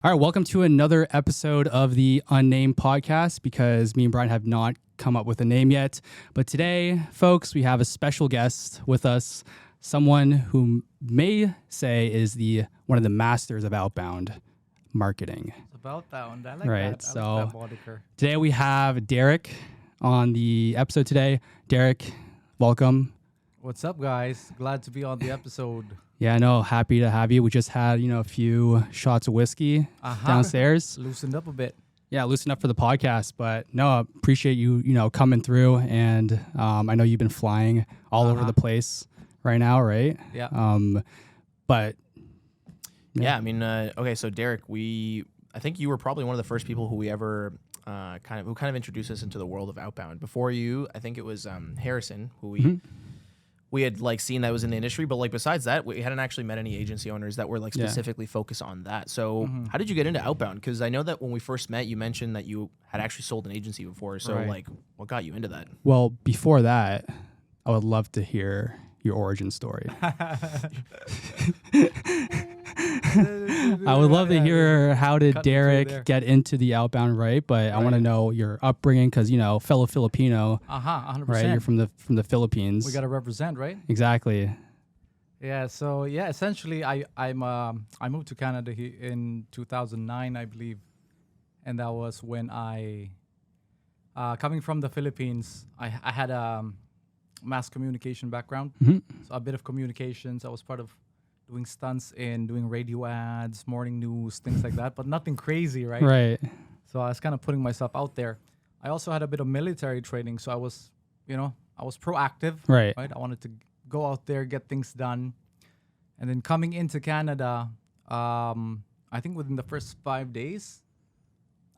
All right, welcome to another episode of the Unnamed Podcast because me and Brian have not come up with a name yet. But today, folks, we have a special guest with us, someone who may say is one of the masters of outbound marketing. Outbound, I like right, that. so I like that moniker. Today we have Derik on the episode today. Derik, welcome. What's up, guys? Glad to be on the episode. Yeah, I know. Happy to have you. We just had, a few shots of whiskey downstairs. Loosened up a bit. Yeah, loosen up for the podcast. But no, I appreciate you, coming through. And I know you've been flying all over the place right now, right? Yeah. But yeah, I mean, okay, so Derik, I think you were probably one of the first people who we ever kind of introduced us into the world of outbound. Before you, I think it was Harrison, who we had seen that was in the industry, but besides that, we hadn't actually met any agency owners that were specifically focused on that. So how did you get into outbound? Because I know that when we first met, you mentioned that you had actually sold an agency before. So what got you into that? Well, before that, I would love to hear your origin story. I would love to hear how did Derik get into the outbound, right? But I want to know your upbringing because, fellow Filipino. 100%. Right, you're from the Philippines. We got to represent, right? Exactly. Yeah, so essentially I moved to Canada in 2009, I believe. And that was when coming from the Philippines, I had a mass communication background. So a bit of communications. I was part of doing stunts and doing radio ads, morning news, things like that, but nothing crazy, right? Right. So I was kind of putting myself out there. I also had a bit of military training, so I was proactive. Right. I wanted to go out there, get things done. And then coming into Canada, I think within the first 5 days,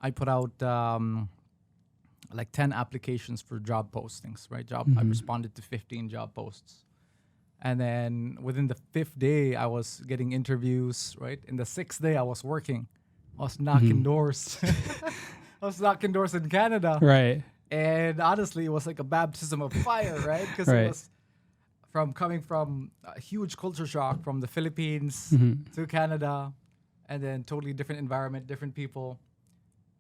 I put out 10 applications for job postings, right? I responded to 15 job posts. And then within the 5th day, I was getting interviews, right? In the 6th day, I was working. I was knocking doors. I was knocking doors in Canada. Right. And honestly, it was like a baptism of fire, right? Because it was coming from a huge culture shock from the Philippines to Canada, and then totally different environment, different people.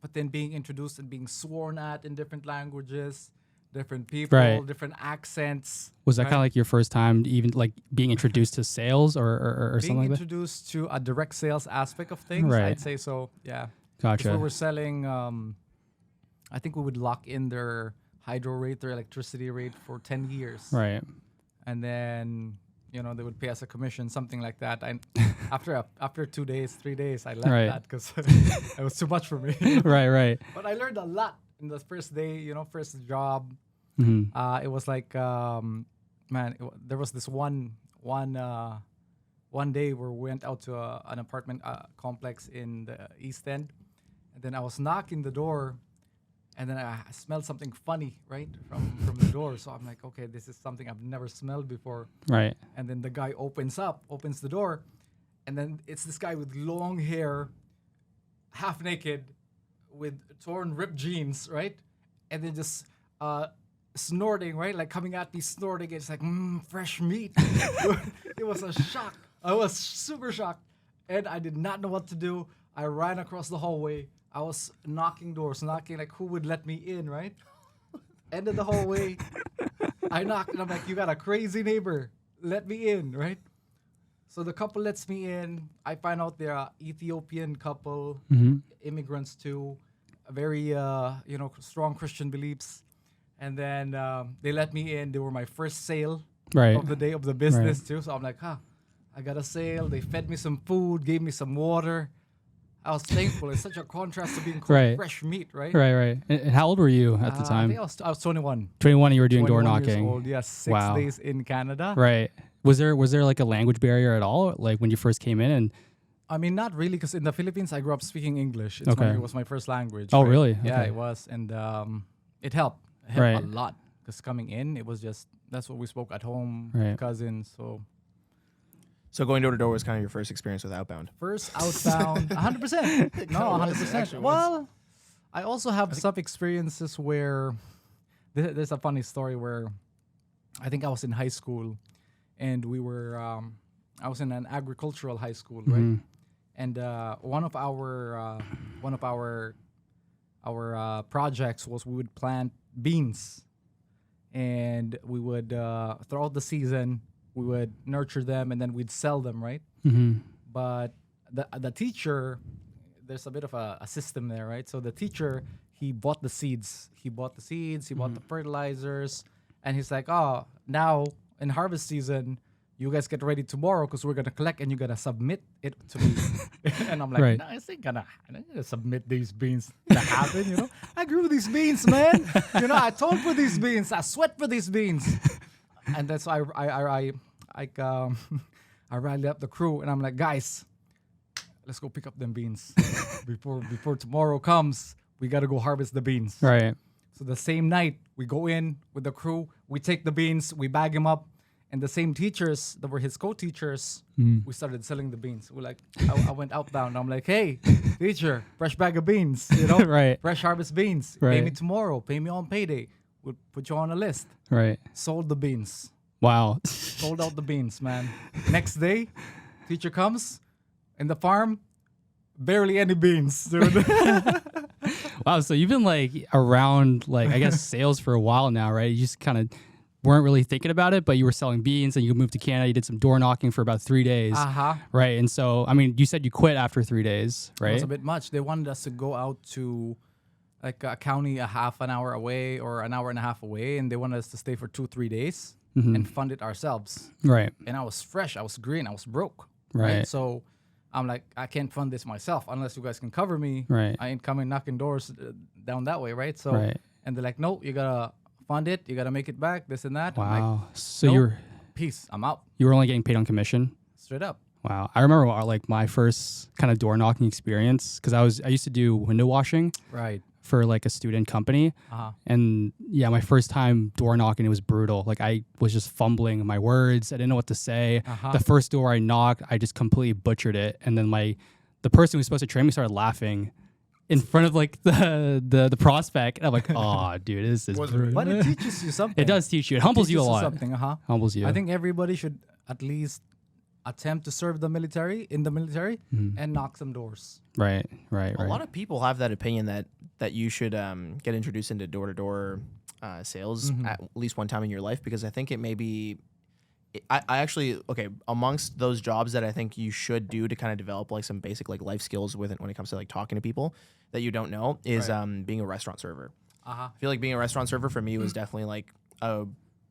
But then being introduced and being sworn at in different languages, different people, different accents. Was that kind of like your first time even being introduced to sales or something like that? Being introduced to a direct sales aspect of things, I'd say so, yeah. Gotcha. Before we're selling, I think we would lock in their hydro rate, their electricity rate for 10 years. Right. And then, they would pay us a commission, something like that. And after 2 days, 3 days, I left that because it was too much for me. Right. But I learned a lot in the first day, first job. It was like, there was this one day where we went out to an apartment complex in the East End. And then I was knocking the door, and then I smelled something funny, right, from the door. So I'm like, okay, this is something I've never smelled before. Right. And then the guy opens the door, and then it's this guy with long hair, half naked, with torn ripped jeans, right? And then just snorting, right? Like coming at me snorting. It's like, fresh meat. It was a shock. I was super shocked. And I did not know what to do. I ran across the hallway. I was knocking doors, who would let me in, right? End of the hallway. I knocked, and I'm like, you got a crazy neighbor. Let me in, right? So the couple lets me in. I find out they're an Ethiopian couple, immigrants too, a very strong Christian beliefs. And then they let me in. They were my first sale of the day of the business too. So I'm like, I got a sale. They fed me some food, gave me some water. I was thankful. It's such a contrast to being called fresh meat, right? Right. And how old were you at the time? I think I was 21. 21, you were doing door knocking. Years old, yes, 6 days in Canada. Right. Was there like a language barrier at all, like when you first came in? And I mean, not really, because in the Philippines, I grew up speaking English. It was my first language. Oh, right? really? Yeah, okay. it was. And it helped. It helped a lot. Because coming in, it was just, that's what we spoke at home, cousins, So going door to door was kind of your first experience with outbound? First outbound, 100%. No, 100%. Well, I also have some experiences where there's a funny story where I think I was in high school and we were, I was in an agricultural high school, right? And one of our projects was we would plant beans, and we would throughout the season we would nurture them, and then we'd sell them, right? Mm-hmm. But the teacher, there's a bit of a system there, right? So the teacher, he bought the seeds, he bought the fertilizers, and he's like, oh, now in harvest season, you guys get ready tomorrow because we're gonna collect and you're gonna submit it to me. And I'm like, Right. no, I ain't gonna submit these beans to happen, you know? I grew these beans, man. You know, I toiled for these beans, I sweat for these beans. And that's why I rallied up the crew, and I'm like, guys, let's go pick up them beans before tomorrow comes. We gotta go harvest the beans. Right. So the same night, we go in with the crew, we take the beans, we bag them up, and the same teachers that were his co-teachers, we started selling the beans. We're like, I went outbound. I'm like, hey, teacher, fresh bag of beans, you know, Right. fresh harvest beans. Pay Right. me tomorrow. Pay me on payday. We'll put you on a list. Right. Sold the beans. Wow. Sold out the beans, man. Next day, teacher comes in the farm, barely any beans, dude. Wow. So you've been like around like I guess sales for a while now, right? You just kind of weren't really thinking about it, but you were selling beans and you moved to Canada. You did some door knocking for about 3 days. Uh-huh. Right. And so, I mean, you said you quit after 3 days, It was right? a bit much. They wanted us to go out to like a county a half an hour away or an hour and a half away, and they wanted us to stay for 2-3 days and fund it ourselves. Right. And I was fresh, I was green, I was broke. Right. So I'm like, I can't fund this myself unless you guys can cover me. Right. I ain't coming knocking doors down that way, right? So Right. and they're like, no, you gotta fund it, you gotta make it back, this and that. I'm like, Wow. So nope. Peace, I'm out. you were only getting paid on commission? Straight up. Wow. I remember like my first kind of door knocking experience because I used to do window washing Right. for like a student company. Uh-huh. And yeah, my first time door knocking, it was brutal. Like I was just fumbling my words. I didn't know what to say. Uh-huh. The first door I knocked, I just completely butchered it. And then the person who was supposed to train me started laughing in front of like the prospect. And I'm like, oh, dude, this is brutal. But it teaches you something. It does teach you. It humbles you a Teaches lot. Something, Humbles you. I think everybody should at least attempt to serve the military and knock some doors. Right. A lot of people have that opinion that you should get introduced into door-to-door sales at least one time in your life, because I think it may be I actually amongst those jobs that I think you should do to kind of develop like some basic like life skills with it when it comes to like talking to people that you don't know is being a restaurant server. I feel like being a restaurant server for me was definitely like a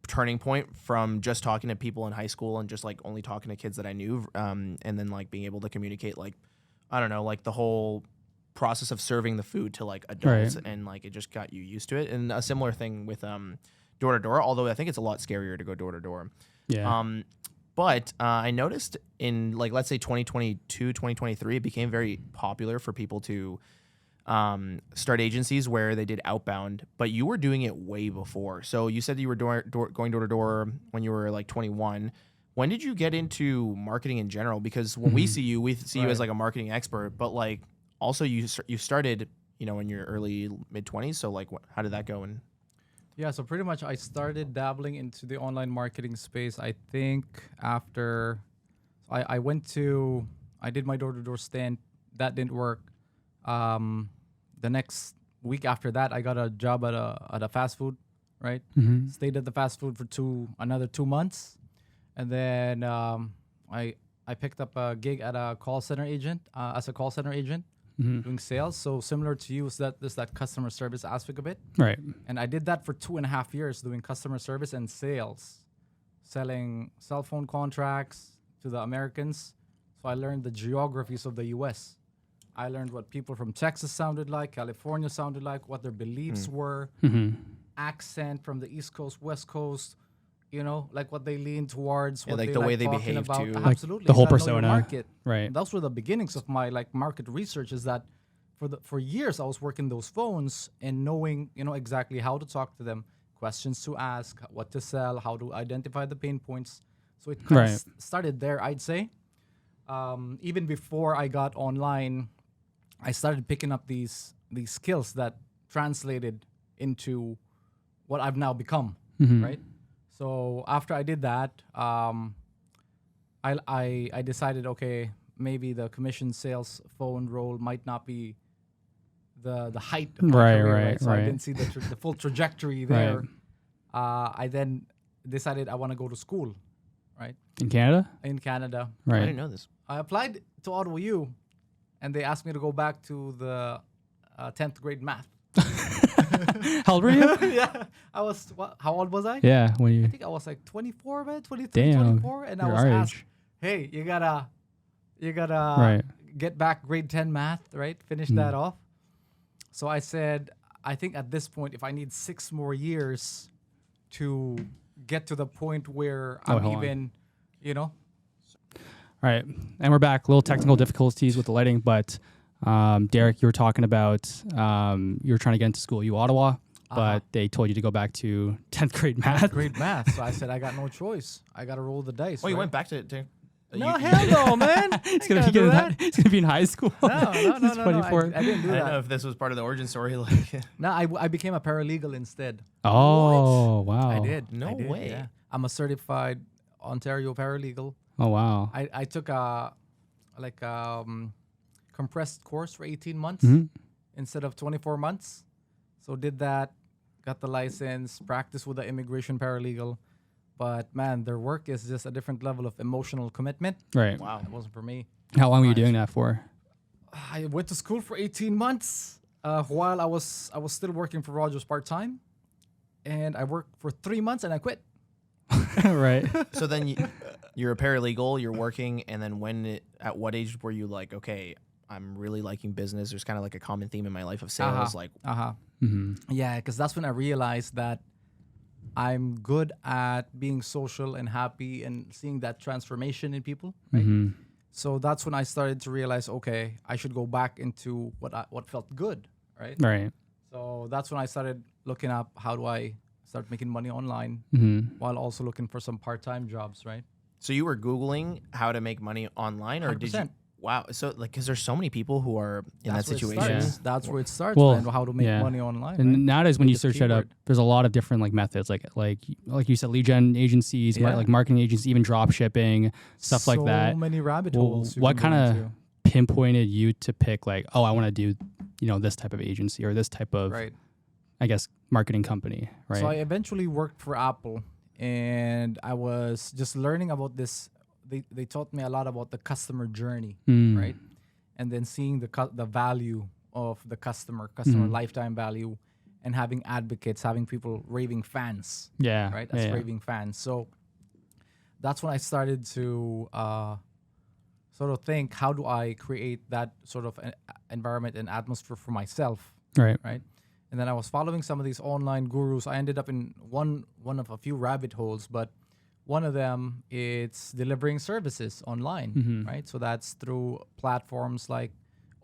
turning point from just talking to people in high school and just like only talking to kids that I knew, and then like being able to communicate like, I don't know, like the whole process of serving the food to like adults, and like it just got you used to it. And a similar thing with door to door, although I think it's a lot scarier to go door to door. Yeah. But I noticed in like, let's say 2022, 2023, it became very popular for people to start agencies where they did outbound, but you were doing it way before. So you said you were going door to door when you were like 21. When did you get into marketing in general? Because when we see you as like a marketing expert, but like also you started, you know, in your early mid 20s. So like, how did that go? And Yeah, so pretty much I started dabbling into the online marketing space, I think, after I did my door-to-door stint. That didn't work. The next week after that, I got a job at a fast food, right? Stayed at the fast food for another 2 months. And then I picked up a gig at a call center agent, as a call center agent. Doing sales. So similar to you, is that there's that customer service aspect of it. Right. And I did that for 2.5 years, doing customer service and sales, selling cell phone contracts to the Americans. So I learned the geographies of the U.S. I learned what people from Texas sounded like, California sounded like, what their beliefs were, accent from the East Coast, West Coast, you know, like what they lean towards, what like they the way they talking behave about. too. Like Absolutely. the whole You gotta know your persona. market. Right. Those were the beginnings of my like market research, is that for years I was working those phones and knowing, you know, exactly how to talk to them, questions to ask, what to sell, how to identify the pain points. So it kind of started there, I'd say. Even before I got online, I started picking up these skills that translated into what I've now become, right? So after I did that, I decided, okay, maybe the commission sales phone role might not be the height of my Right, career, right, So I right. didn't see the full trajectory there. I then decided I want to go to school, right, In Canada? in Canada. I Right. didn't know this. I applied to Ottawa U, and they asked me to go back to the 10th grade math. How old were you? Yeah, I was. How old was I? Yeah, when you I think I was like 24, man, 23, Damn, 24, and I you're was our asked, age. "Hey, you gotta Right. get back grade 10 math, right? Finish that off." So I said, I think at this point, if I need 6 more years to get to the point where I'm hold on. even, All right, and we're back. Little technical difficulties with the lighting, but Derik, you were talking about you were trying to get into school U Ottawa, but they told you to go back to 10th grade math. grade math. So I said, I got no choice. I got to roll the dice. Oh, you right? went back to No, hell no, man. It's gonna be it's gonna be in high school. No, He's 24. I didn't do I don't know that. if this was part of the origin story. Like, No, I became a paralegal instead. Oh wow! I did. No I did, way. Yeah. I'm a certified Ontario paralegal. Oh wow! I took a compressed course for 18 months instead of 24 months. So did that, got the license, practiced with the immigration paralegal. But man, their work is just a different level of emotional commitment. Right. wow. It wasn't for me. How long were you doing that for? I went to school for 18 months while I was still working for Rogers part-time. And I worked for 3 months and I quit. Right. So then you're a paralegal, you're working, and then at what age were you like, okay, I'm really liking business. There's kind of like a common theme in my life of sales. Like, Yeah, because that's when I realized that I'm good at being social and happy and seeing that transformation in people. Right? So that's when I started to realize, okay, I should go back into what felt good, right? Right. So that's when I started looking up how do I start making money online while also looking for some part-time jobs, right? so you were Googling how to make money online, or did you? 100%. Wow. So like, because there's so many people who are in that That's where it situation. starts. That's where it starts, Well, man. How to make yeah. money online. And right? nowadays, when you Biggest search that up, keyword. there's a lot of different like methods, like you said, lead gen agencies, Yeah. like marketing agencies, even drop shipping, stuff like that. So many rabbit Well, holes. you what can kind go of into. pinpointed you to pick like, oh, I want to do, this type of agency or this type of, Right. I guess, marketing company, right? So I eventually worked for Apple, and I was just learning about this. They taught me a lot about the customer journey, right? And then seeing the value of the customer lifetime value, and having advocates, having people raving fans, Yeah. right? Yeah, As yeah. raving fans. So that's when I started to sort of think, how do I create that sort of environment and atmosphere for myself, Right. right? And then I was following some of these online gurus. I ended up in one of a few rabbit holes, but one of them, it's delivering services online, right? So that's through platforms like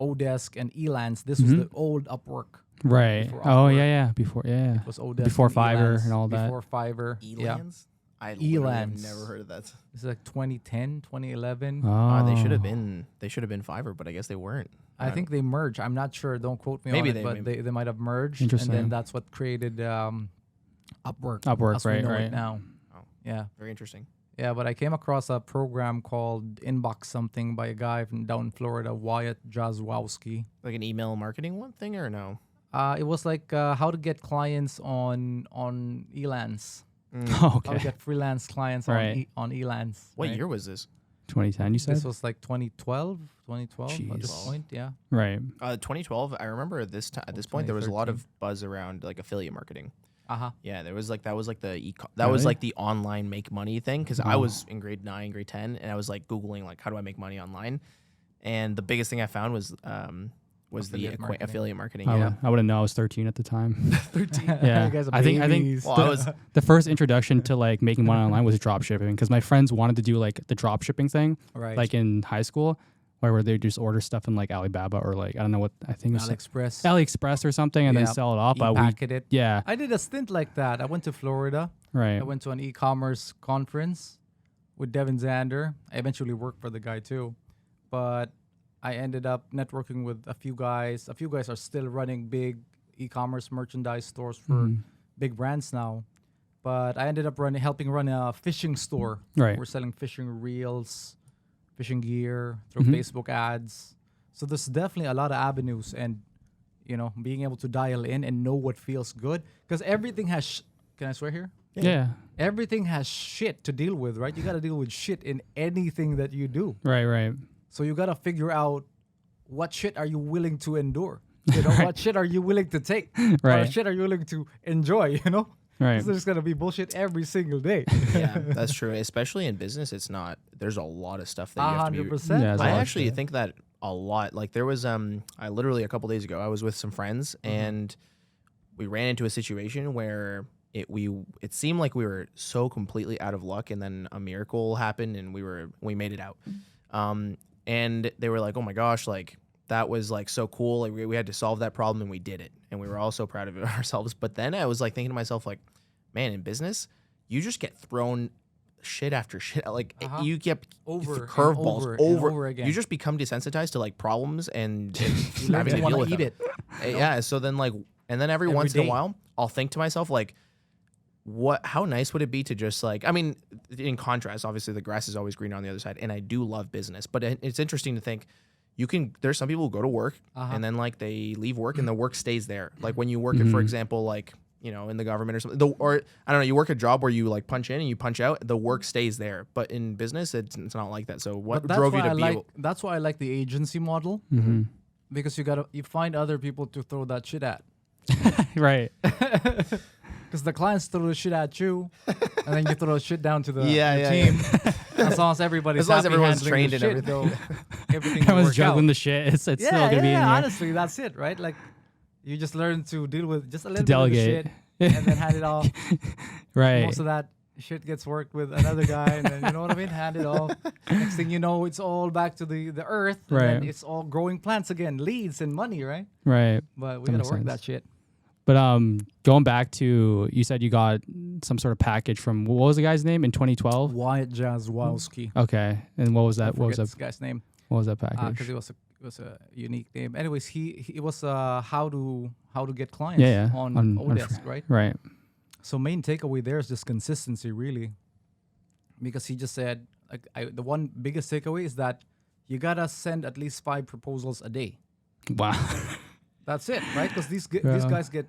Odesk and Elance. This was the old Upwork. Right. Before Oh, Upwork. yeah. Before, yeah. It was Odesk Before and Fiverr Elance. and all that. Before Fiverr. Yeah. Elance? I literally have Elance. never heard of that. This is like 2010, 2011. Oh. They should have been Fiverr, but I guess they weren't. I think they merged. I'm not sure. Don't quote me Maybe on it, but they might have merged. Interesting. And then that's what created Upwork. Upwork, as we right, know right. it now. Oh. Yeah. Very interesting. Yeah, but I came across a program called Inbox Something by a guy from down in Florida, Wyatt Jazwowski. Like an email marketing one thing, or no? It was like how to get clients on Elance. Oh, How to okay. get freelance clients Right. on Elance. What right? year was this? 2010, you said? This was like 2012 at this Jeez. point, yeah. Right. 2012. I remember at this at this point there was a lot of buzz around like affiliate marketing. Uh-huh. Yeah, that was like the was Really? like the online make money thing, because I was in grade 9, grade 10, and I was like Googling like how do I make money online, and the biggest thing I found was Affiliate marketing. affiliate marketing. I Yeah. wouldn't know. I was 13 at the time. 13. Yeah. You guys are I think babies. Well, I was the first introduction to like making money online was drop shipping, because my friends wanted to do like the drop shipping thing, Right. like in high school, where they just order stuff in like Alibaba or like, I don't know what, I think it's AliExpress. AliExpress or something, and then Yeah. sell it off. But E-packet it. yeah, I did a stint like that. I went to Florida. right. I went to an e-commerce conference with Devin Zander. I eventually worked for the guy too, but I ended up networking with a few guys. A few guys are still running big e-commerce merchandise stores for big brands now. But I ended up helping run a fishing store. Right. We're selling fishing reels, fishing gear, through Facebook ads. So there's definitely a lot of avenues, and being able to dial in and know what feels good, because everything has. Can I swear here? Yeah. Everything has shit to deal with, right? You got to deal with shit in anything that you do. Right. So you got to figure out what shit are you willing to endure. What shit are you willing to take? Right. What shit are you willing to enjoy? Right. So there's gonna be bullshit every single day. Yeah, that's true. Especially in business, it's not. There's a lot of stuff that you have to be. 100%. Yeah, I lot of actually shit. think that a lot. Like there was I literally a couple days ago I was with some friends and we ran into a situation where it seemed like we were so completely out of luck, and then a miracle happened and we made it out. And they were like, "Oh my gosh, like that was like so cool. Like we had to solve that problem and we did it." And we were all so proud of it ourselves. But then I was like thinking to myself, like, man, in business, you just get thrown shit after shit. Like you get Over and curveballs over and over again. You just become desensitized to like problems and You learn having to to deal want with to them. eat it. Yeah. So then like, and then every once in a day. while, I'll think to myself like, how nice would it be to just like, I mean, in contrast, obviously the grass is always greener on the other side, and I do love business, but it's interesting to think there's some people who go to work and then like they leave work and the work stays there. Like when you work at, for example, like, in the government or something, or I don't know, you work a job where you like punch in and you punch out, the work stays there. But in business, it's not like that. So what But drove you to be able? That's why I like the agency model, because you find other people to throw that shit at. Right. Because the clients throw the shit at you, and then you throw the shit down to the Yeah, team. As long as everybody's As long as happy everyone's handling trained the and shit, everything. everything will Everyone's work juggling out. the shit. It's still gonna be in here. Honestly, that's it, right? Like, you just learn to deal with just a little bit delegate. of the shit, and then hand it off. Right. Most of that shit gets worked with another guy, and then, you know what I mean? Hand it off. Next thing you know, it's all back to the earth, and then Right. it's all growing plants again, leads and money, right? Right. But we That gotta makes work sense. that shit. But going back to, you said you got some sort of package from, what was the guy's name in 2012? Wyatt Jazzwowski. Okay. And what was that? What was Forget that? this guy's name. What was that package? Because it was a unique name. Anyways, he was how to get clients Yeah. on Odesk, right? Right. So main takeaway there is just consistency, really, because he just said the one biggest takeaway is that you gotta send at least 5 proposals a day. Wow. That's it, right? Because these Yeah. guys get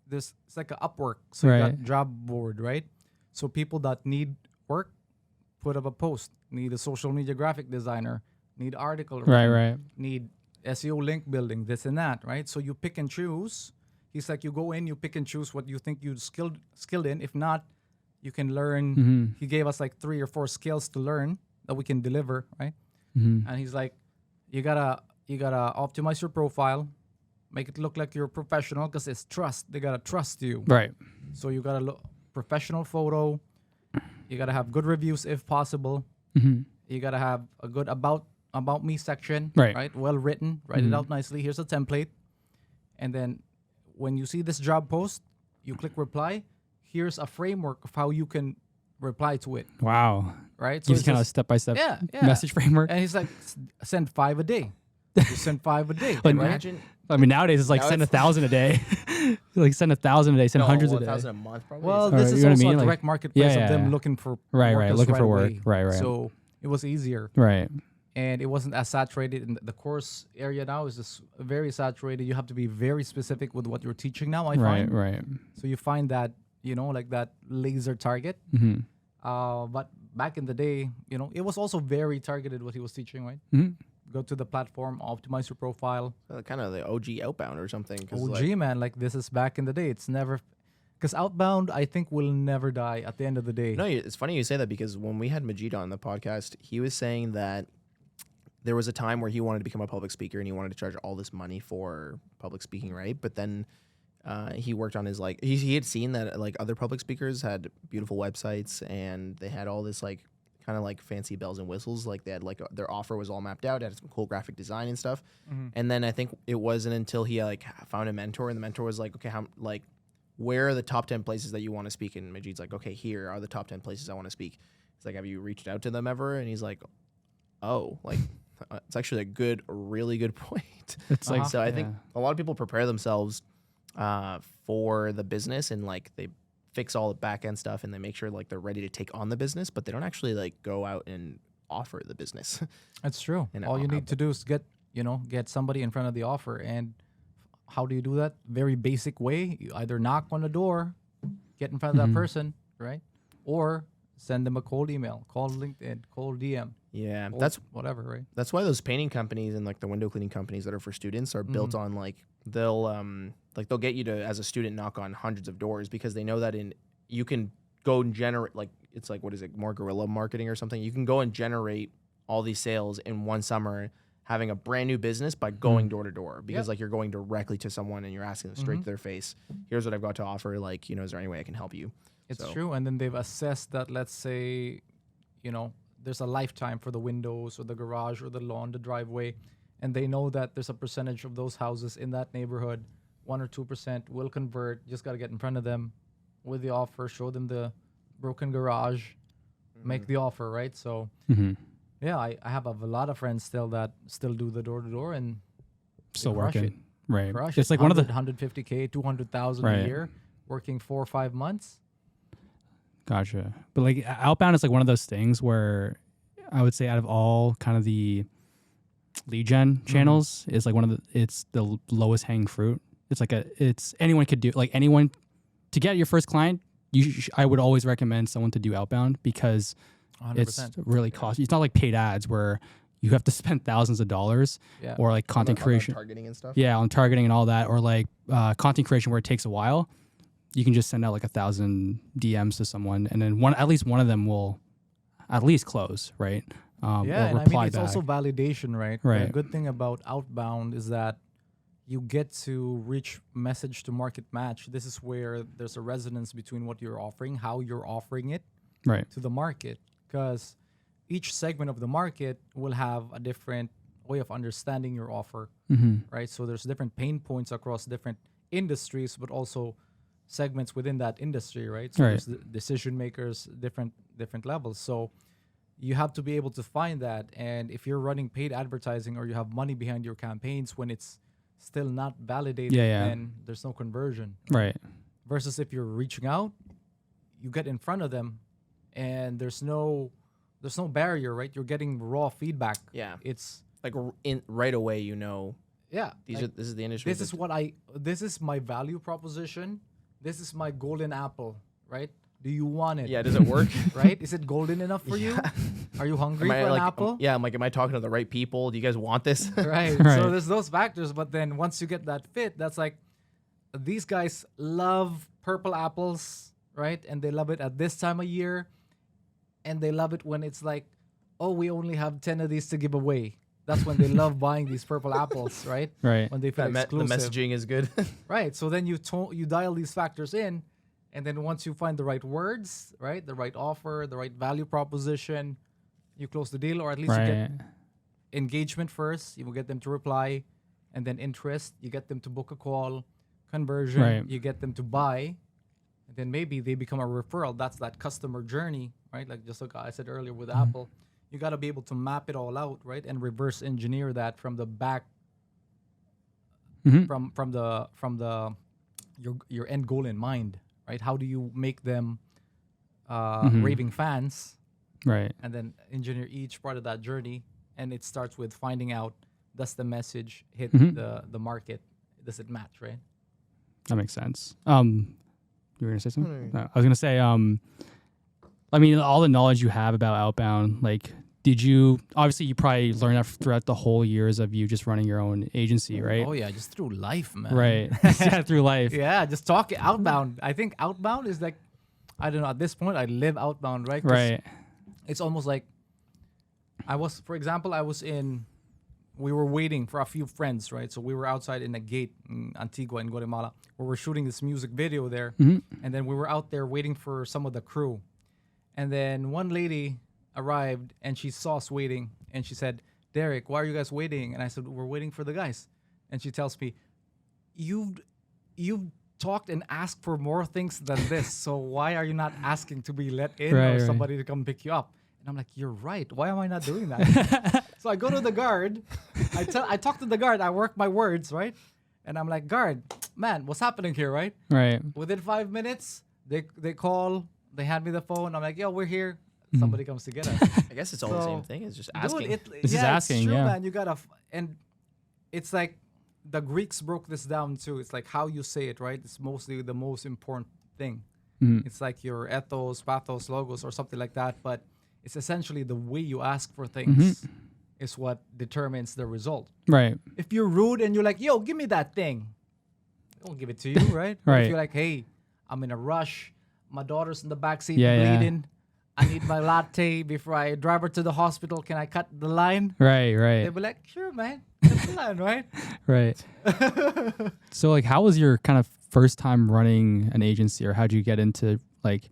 this. It's like a Upwork, so you Right. got job board, right? So people that need work, put up a post. Need a social media graphic designer. Need article. Right. written, Right. Need SEO link building, this and that, right? So you pick and choose. He's like, you go in, you pick and choose what you think you're skilled in. If not, you can learn. He gave us like 3 or 4 skills to learn that we can deliver, right? And he's like, you gotta optimize your profile, make it look like you're a professional, because it's trust. They gotta trust you. Right. So you gotta look professional photo. You gotta have good reviews if possible. You gotta have a good about me section. Right. Well written. Write it out nicely. Here's a template. And then when you see this job post, you click reply. Here's a framework of how you can reply to it. Wow. Right. So it's just kind of just- step-by-step yeah. message framework. And he's like, send 5 a day. You send 5 a day. Like, right? Imagine I mean, nowadays it's like Now send it's- 1,000 a day. Like send 1,000 a day, send hundreds a day. 1,000 a month probably. Well, Or, this you is know what I also mean? a Like- direct marketplace yeah, of them yeah. looking for Right, workers looking for work. away. Right. So it was easier, Right. and it wasn't as saturated. And the course area now is just very saturated. You have to be very specific with what you're teaching now. I Right. find. Right. So you find that like that laser target. But back in the day, it was also very targeted what he was teaching. Right. Go to the platform, optimize your profile. Kind of the OG Outbound or something. 'cause, OG, like, man, like this is back in the day. It's never, because Outbound, I think, will never die at the end of the day. No, it's funny you say that because when we had Majid on the podcast, he was saying that there was a time where he wanted to become a public speaker and he wanted to charge all this money for public speaking, right? But then he worked on his he had seen that like other public speakers had beautiful websites and they had all this like kind of like fancy bells and whistles. Like they had like their offer was all mapped out, had some cool graphic design and stuff. And then I think it wasn't until he like found a mentor and the mentor was like, okay, where are the top 10 places that you want to speak? And Majid's like, okay, here are the top 10 places I want to speak. He's like, have you reached out to them ever? And he's like, oh, like it's actually a really good point. It's like, So I think a lot of people prepare themselves for the business and like they fix all the back end stuff and they make sure like they're ready to take on the business, but they don't actually like go out and offer the business. That's true. And All you need to do is get somebody in front of the offer. And how do you do that? Very basic way. You either knock on the door, get in front of that person, right? Or send them a cold email, call LinkedIn, cold DM. Yeah, that's whatever, right? That's why those painting companies and like the window cleaning companies that are for students are built on like they'll get you to, as a student, knock on hundreds of doors, because they know that you can go and generate, like, it's like, what is it, more guerrilla marketing or something? You can go and generate all these sales in one summer, having a brand new business by going door to door, because like you're going directly to someone and you're asking them straight to their face, here's what I've got to offer, like, is there any way I can help you? It's true. And then they've assessed that, let's say, there's a lifetime for the windows or the garage or the lawn, the driveway, and they know that there's a percentage of those houses in that neighborhood, 1 or 2% will convert. Just got to get in front of them with the offer, show them the broken garage, make the offer, right? So, yeah, I have a lot of friends still that still do the door-to-door and still crush it. working. Right. Crush It's it. like one of the 150K, 200,000 Right. a year, working 4 or 5 months. Gotcha. But like Outbound is like one of those things where I would say out of all kind of the lead gen channels is like it's the lowest hanging fruit. It's like it's anyone could do, like anyone to get your first client. I would always recommend someone to do Outbound because 100%. it's really costly. It's not like paid ads where you have to spend thousands of dollars or like content creation, targeting and stuff. Yeah, on targeting and all that, or like content creation where it takes a while. You can just send out like 1,000 DMs to someone, and then at least one of them will at least close, right? Yeah, or and reply it's back. also validation, right? Right. The good thing about Outbound is that you get to reach message to market match. This is where there's a resonance between what you're offering, how you're offering it right. to the market, because each segment of the market will have a different way of understanding your offer, right? So there's different pain points across different industries, but also segments within that industry, right? So there's decision makers, different levels. So you have to be able to find that. And if you're running paid advertising or you have money behind your campaigns when it's still not validated, then there's no conversion. Right. Versus if you're reaching out, you get in front of them and there's no barrier, right? You're getting raw feedback. Yeah. It's like right away, yeah. this is the industry. This is my value proposition. This is my golden apple, right? Do you want it? Yeah, does it work? Right? Is it golden enough for you? Are you hungry for an apple? Yeah, I'm like, am I talking to the right people? Do you guys want this? Right. So there's those factors, but then once you get that fit, that's like, these guys love purple apples, right? And they love it at this time of year. And they love it when it's like, oh, we only have 10 of these to give away. That's when they love buying these purple apples, right? Right. When they feel exclusive. The messaging is good. Right. So then you dial these factors in, and then once you find the right words, right, the right offer, the right value proposition, you close the deal, or at least you get engagement first. You will get them to reply, and then interest. You get them to book a call, conversion. Right. You get them to buy, and then maybe they become a referral. That's that customer journey, right? Like just like I said earlier with Apple. You got to be able to map it all out, right, and reverse engineer that from the back, from your end goal in mind, right? How do you make them raving fans, right? And then engineer each part of that journey, and it starts with finding out, does the message hit the market? Does it match, right? That makes sense. You were gonna say something? No, I was gonna say I mean, all the knowledge you have about Outbound, like, obviously you probably learned that throughout the whole years of you just running your own agency, right? Oh yeah, just through life, man. Right. Yeah, through life. Yeah, just talk Outbound. I think Outbound is like, I don't know, at this point I live Outbound, right? Right. It's almost like we were waiting for a few friends, right? So we were outside in a gate in Antigua in Guatemala where we're shooting this music video there. And then we were out there waiting for some of the crew. And then one lady arrived and she saw us waiting and she said, Derik, why are you guys waiting? And I said, we're waiting for the guys. And she tells me, you've talked and asked for more things than this. So why are you not asking to be let in or somebody to come pick you up? And I'm like, you're right. Why am I not doing that? So I go to the guard. I talk to the guard. I work my words, right? And I'm like, guard, man, what's happening here, right? Right. Within 5 minutes, they call. They hand me the phone. I'm like, yo, we're here. somebody comes to get us. I guess it's all the same thing. It's just asking. It's just asking, it's true, yeah. man. You gotta, and it's like the Greeks broke this down too. It's like how you say it, right? It's mostly the most important thing. It's like your ethos, pathos, logos, or something like that. But it's essentially the way you ask for things is what determines the result. Right. If you're rude and you're like, yo, give me that thing, I won't give it to you, right? But Right. if you're like, hey, I'm in a rush, my daughter's in the backseat Yeah, bleeding, I need my latte before I drive her to the hospital, can I cut the line? Right. They'll Right. be like, sure, man, cut the line, right? Right. So like, how was your kind of first time running an agency, or how'd you get into like,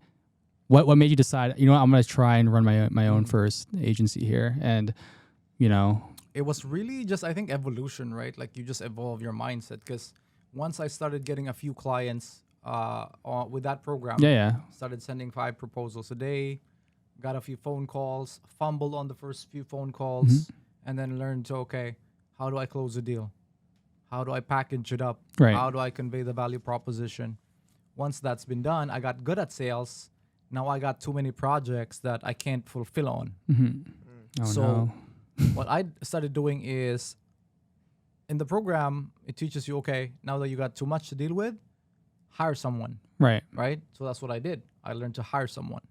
what made you decide, you know what, I'm going to try and run my own first agency here? And, you know, It was really just, I think, evolution, right? Like you just evolve your mindset, because once I started getting a few clients with that program, yeah. started sending 5 proposals a day, got a few phone calls, fumbled on the first few phone calls, and then learned to, okay, how do I close a deal? How do I package it up? Right. How do I convey the value proposition? Once that's been done, I got good at sales. Now I got too many projects that I can't fulfill on. Oh, So no. what I started doing is, in the program, it teaches you, okay, now that you got too much to deal with, hire someone, Right. right? So that's what I did. I learned to hire someone.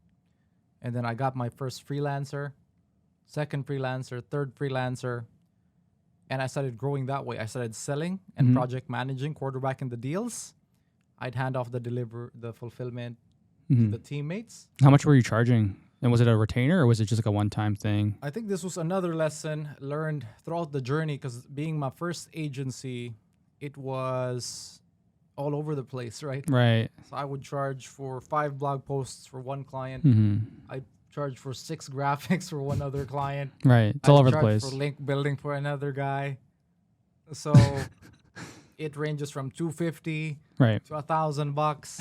And then I got my first freelancer, second freelancer, third freelancer. And I started growing that way. I started selling and project managing, quarterbacking the deals. I'd hand off the fulfillment to the teammates. How much were you charging? And was it a retainer, or was it just like a one-time thing? I think this was another lesson learned throughout the journey, because being my first agency, it was all over the place, right? Right. So I would charge for 5 blog posts for one client. I'd charge for 6 graphics for one other client. Right. It's all I'd over the charge place. for link building for another guy. So it ranges from $250 Right. to $1,000.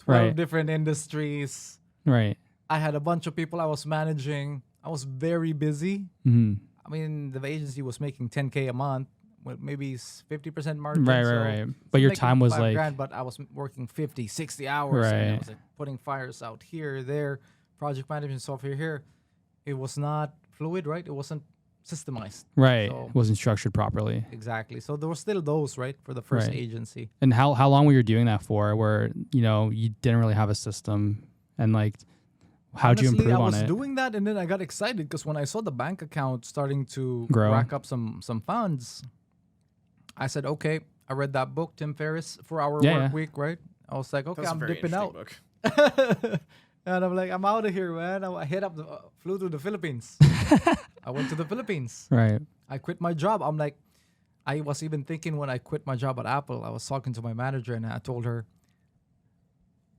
12 Right. different industries. Right. I had a bunch of people I was managing. I was very busy. Mm-hmm. I mean, the agency was making $10K a month, with maybe 50% margin. Right. so Right. Right. But your making time was like, $5,000, but I was working 50, 60 hours. And I Right. was like putting fires out here, there, project management software here. It was not fluid, right? It wasn't systemized. right. So- It wasn't structured properly. Exactly. So there were still those, right, for the first Right. agency. And how long were you doing that for? Where, you know, you didn't really have a system, and like, how'd you Honestly, improve I on was it? doing that, and then I got excited because when I saw the bank account starting to Grow. rack up some funds, I said, okay. I read that book, Tim Ferriss, 4-Hour Yeah, Work yeah. Week, right? I was like, okay, That's a I'm very dipping out. interesting book. And I'm like, I'm out of here, man. I hit up, flew to the Philippines. I went to the Philippines. Right. I quit my job. I'm like, I was even thinking when I quit my job at Apple, I was talking to my manager and I told her,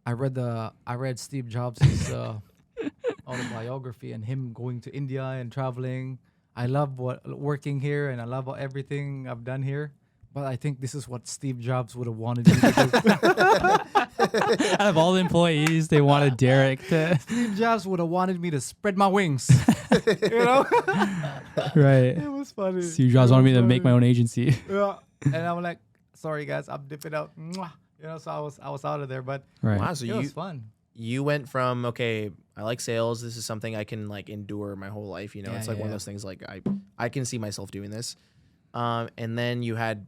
I read Steve Jobs' autobiography and him going to India and traveling. I love working here and I love everything I've done here. But I think this is what Steve Jobs would have wanted me to do. Out of all the employees, they wanted Derik to. Steve Jobs would have wanted me to spread my wings. You know? Right. It was funny. Steve Jobs wanted me to make my own agency. Yeah. And I'm like, sorry guys, I'm dipping out. Mwah. You know, so I was out of there, but Right. Wow, so it was fun. you went from, okay, I like sales. This is something I can like endure my whole life. You know, Yeah, it's like one of yeah. those things like I can see myself doing this. And then you had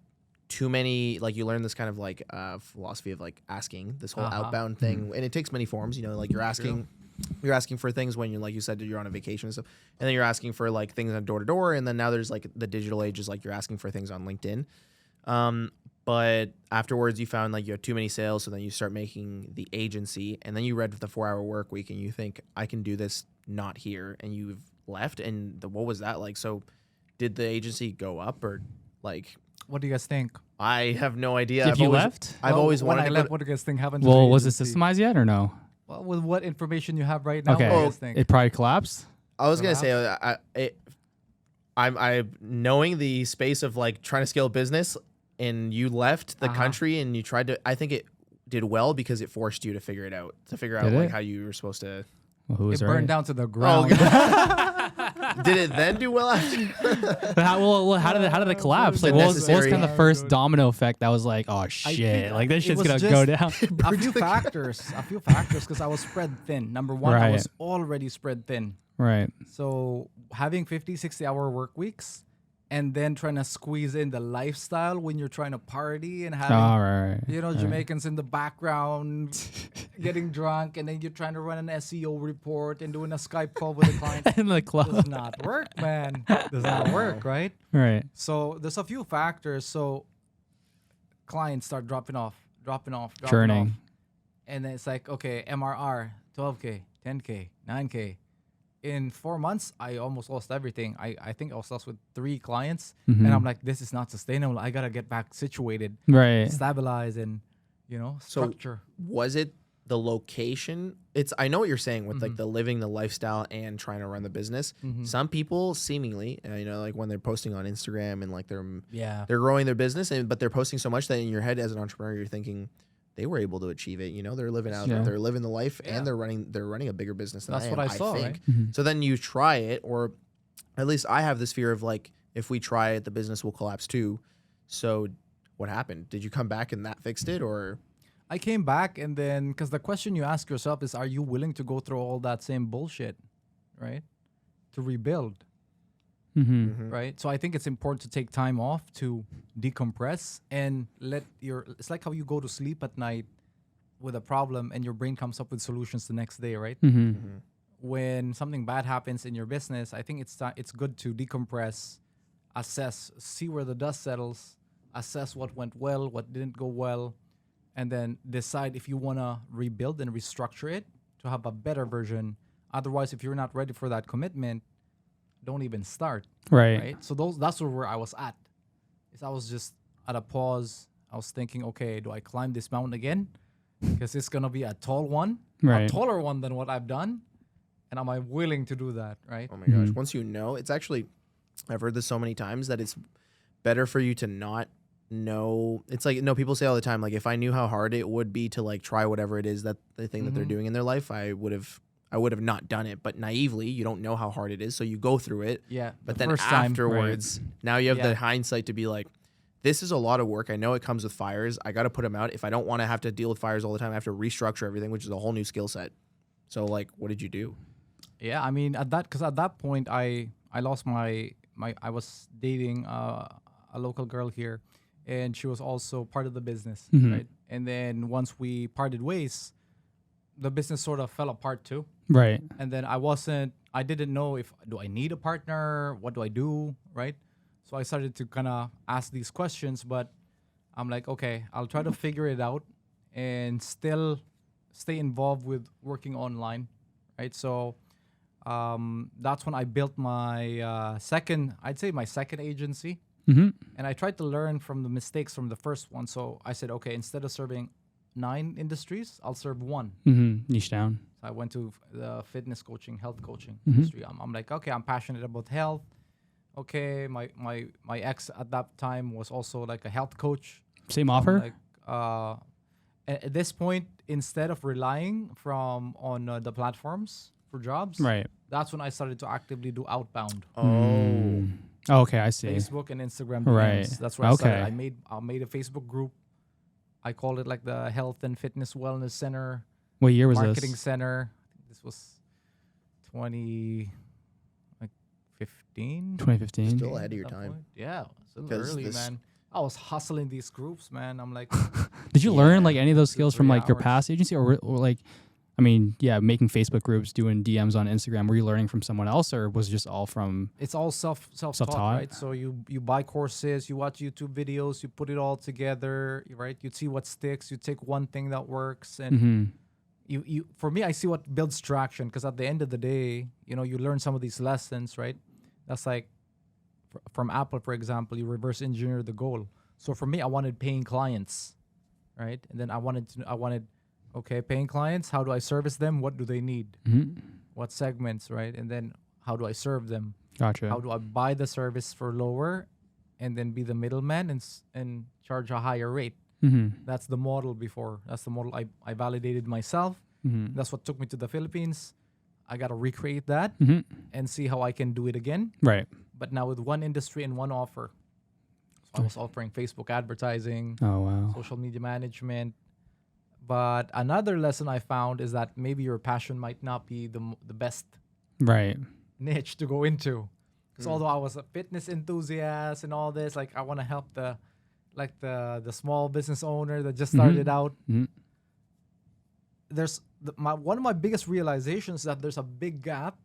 too many, like you learned this kind of like philosophy of like asking, this whole outbound thing. And it takes many forms, you know, like you're asking for things when you're, like you said, you're on a vacation and stuff. And then you're asking for like things on door to door. And then now there's like the digital age is like you're asking for things on LinkedIn. But afterwards you found like you had too many sales. So then you start making the agency, and then you read the 4-Hour Work Week and you think I can do this not here. And you've left. And what was that like? So did the agency go up, or like, What do you guys think? I have no idea. If I've you always- left? I've Well, always when wanted I to left, go what do you guys think happened to the Well, was it agency? systemized yet or no? Well, with what information you have right now, Okay. what do you guys think? It probably collapsed. I was gonna Perhaps. say, I'm knowing the space of like trying to scale business, and you left the country and you tried to. I think it did well because it forced you to figure it out, to figure out Did like it? how you were supposed to. Well, who It was burned right? down to the ground. Did it then do well after? But how did it collapse? Like, what was kind of the first domino effect that was like, oh shit, like this shit's gonna go down? A few factors, because I was spread thin. Number one, I was already spread thin. Right. So having 50, 60-hour work weeks and then trying to squeeze in the lifestyle when you're trying to party and having, Jamaicans in the background getting drunk, and then you're trying to run an SEO report and doing a Skype call with a client. In the club. Does not work, man. Does not work, right? Right. So there's a few factors. So clients start dropping off. Churning. And then it's like, okay, MRR, 12K, 10K, 9K. In 4 months, I almost lost everything. I think I was lost with 3 clients. And I'm like, this is not sustainable. I got to get back situated. Right. Stabilize and, structure. So was it the location? I know what you're saying with like the living the lifestyle and trying to run the business. Some people seemingly, like when they're posting on Instagram and like they're growing their business, but they're posting so much that in your head as an entrepreneur, you're thinking, they were able to achieve it. They're living out, they're living the life, and they're running a bigger business than That's what I saw, think. right? So then you try it, or at least I have this fear of like, if we try it, the business will collapse too. So what happened? Did you come back and that fixed it, or? I came back, and then, because the question you ask yourself is, are you willing to go through all that same bullshit, right? To rebuild. Right? So I think it's important to take time off to decompress and it's like how you go to sleep at night with a problem and your brain comes up with solutions the next day, right? When something bad happens in your business, I think it's good to decompress, assess, see where the dust settles, assess what went well, what didn't go well, and then decide if you want to rebuild and restructure it to have a better version. Otherwise, if you're not ready for that commitment, don't even start. Right. So that's where I was at. I was just at a pause. I was thinking, okay, do I climb this mountain again? Because it's gonna be a tall one, a taller one than what I've done. And am I willing to do that? Right. Oh my gosh. Once it's actually, I've heard this so many times that it's better for you to not know. It's like, people say all the time, like, if I knew how hard it would be to like try whatever it is that the thing that they're doing in their life, I would have not done it. But naively, you don't know how hard it is, so you go through it. Yeah. But then afterwards, now you have the hindsight to be like, this is a lot of work. I know it comes with fires. I got to put them out. If I don't want to have to deal with fires all the time, I have to restructure everything, which is a whole new skill set. So, like, what did you do? Yeah, I mean, at that point, I lost I was dating a local girl here, and she was also part of the business, right? And then once we parted ways, the business sort of fell apart too. Right. And then I didn't know do I need a partner? What do I do? Right. So I started to kind of ask these questions, but I'm like, okay, I'll try to figure it out and still stay involved with working online. Right. So that's when I built my second agency. And I tried to learn from the mistakes from the first one. So I said, okay, instead of serving 9 industries, I'll serve 1. Niche down. So I went to the fitness coaching, health coaching industry. I'm like, okay, I'm passionate about health. Okay, my ex at that time was also like a health coach. Same offer? At this point, instead of relying on the platforms for jobs, right, that's when I started to actively do outbound. Oh, okay, I see. Facebook and Instagram DMs. Right. That's where I started. I made a Facebook group. I called it like the Health and Fitness Wellness Center. What year was Marketing this? Center. This was 2015. 2015. Still ahead of your time. Yeah, still early, man. I was hustling these groups, man. I'm like, did you learn like any of those skills from like your hours. past agency, or like, I mean, making Facebook groups, doing DMs on Instagram? Were you learning from someone else, or was it just all from? It's all self-taught, right? So you buy courses, you watch YouTube videos, you put it all together, right? You see what sticks, you take one thing that works, and you. For me, I see what builds traction, because at the end of the day, you learn some of these lessons, right? That's like from Apple, for example, you reverse engineer the goal. So for me, I wanted paying clients, right? And then I wanted. Okay, paying clients, how do I service them? What do they need? What segments, right? And then how do I serve them? Gotcha. How do I buy the service for lower and then be the middleman and charge a higher rate? That's the model before. That's the model I validated myself. That's what took me to the Philippines. I got to recreate that and see how I can do it again. Right. But now with one industry and one offer. So I was offering Facebook advertising, Oh, wow. social media management. But another lesson I found is that maybe your passion might not be the best Right. niche to go into. Because although I was a fitness enthusiast and all this, like I want to help the small business owner that just started out. There's one of my biggest realizations that there's a big gap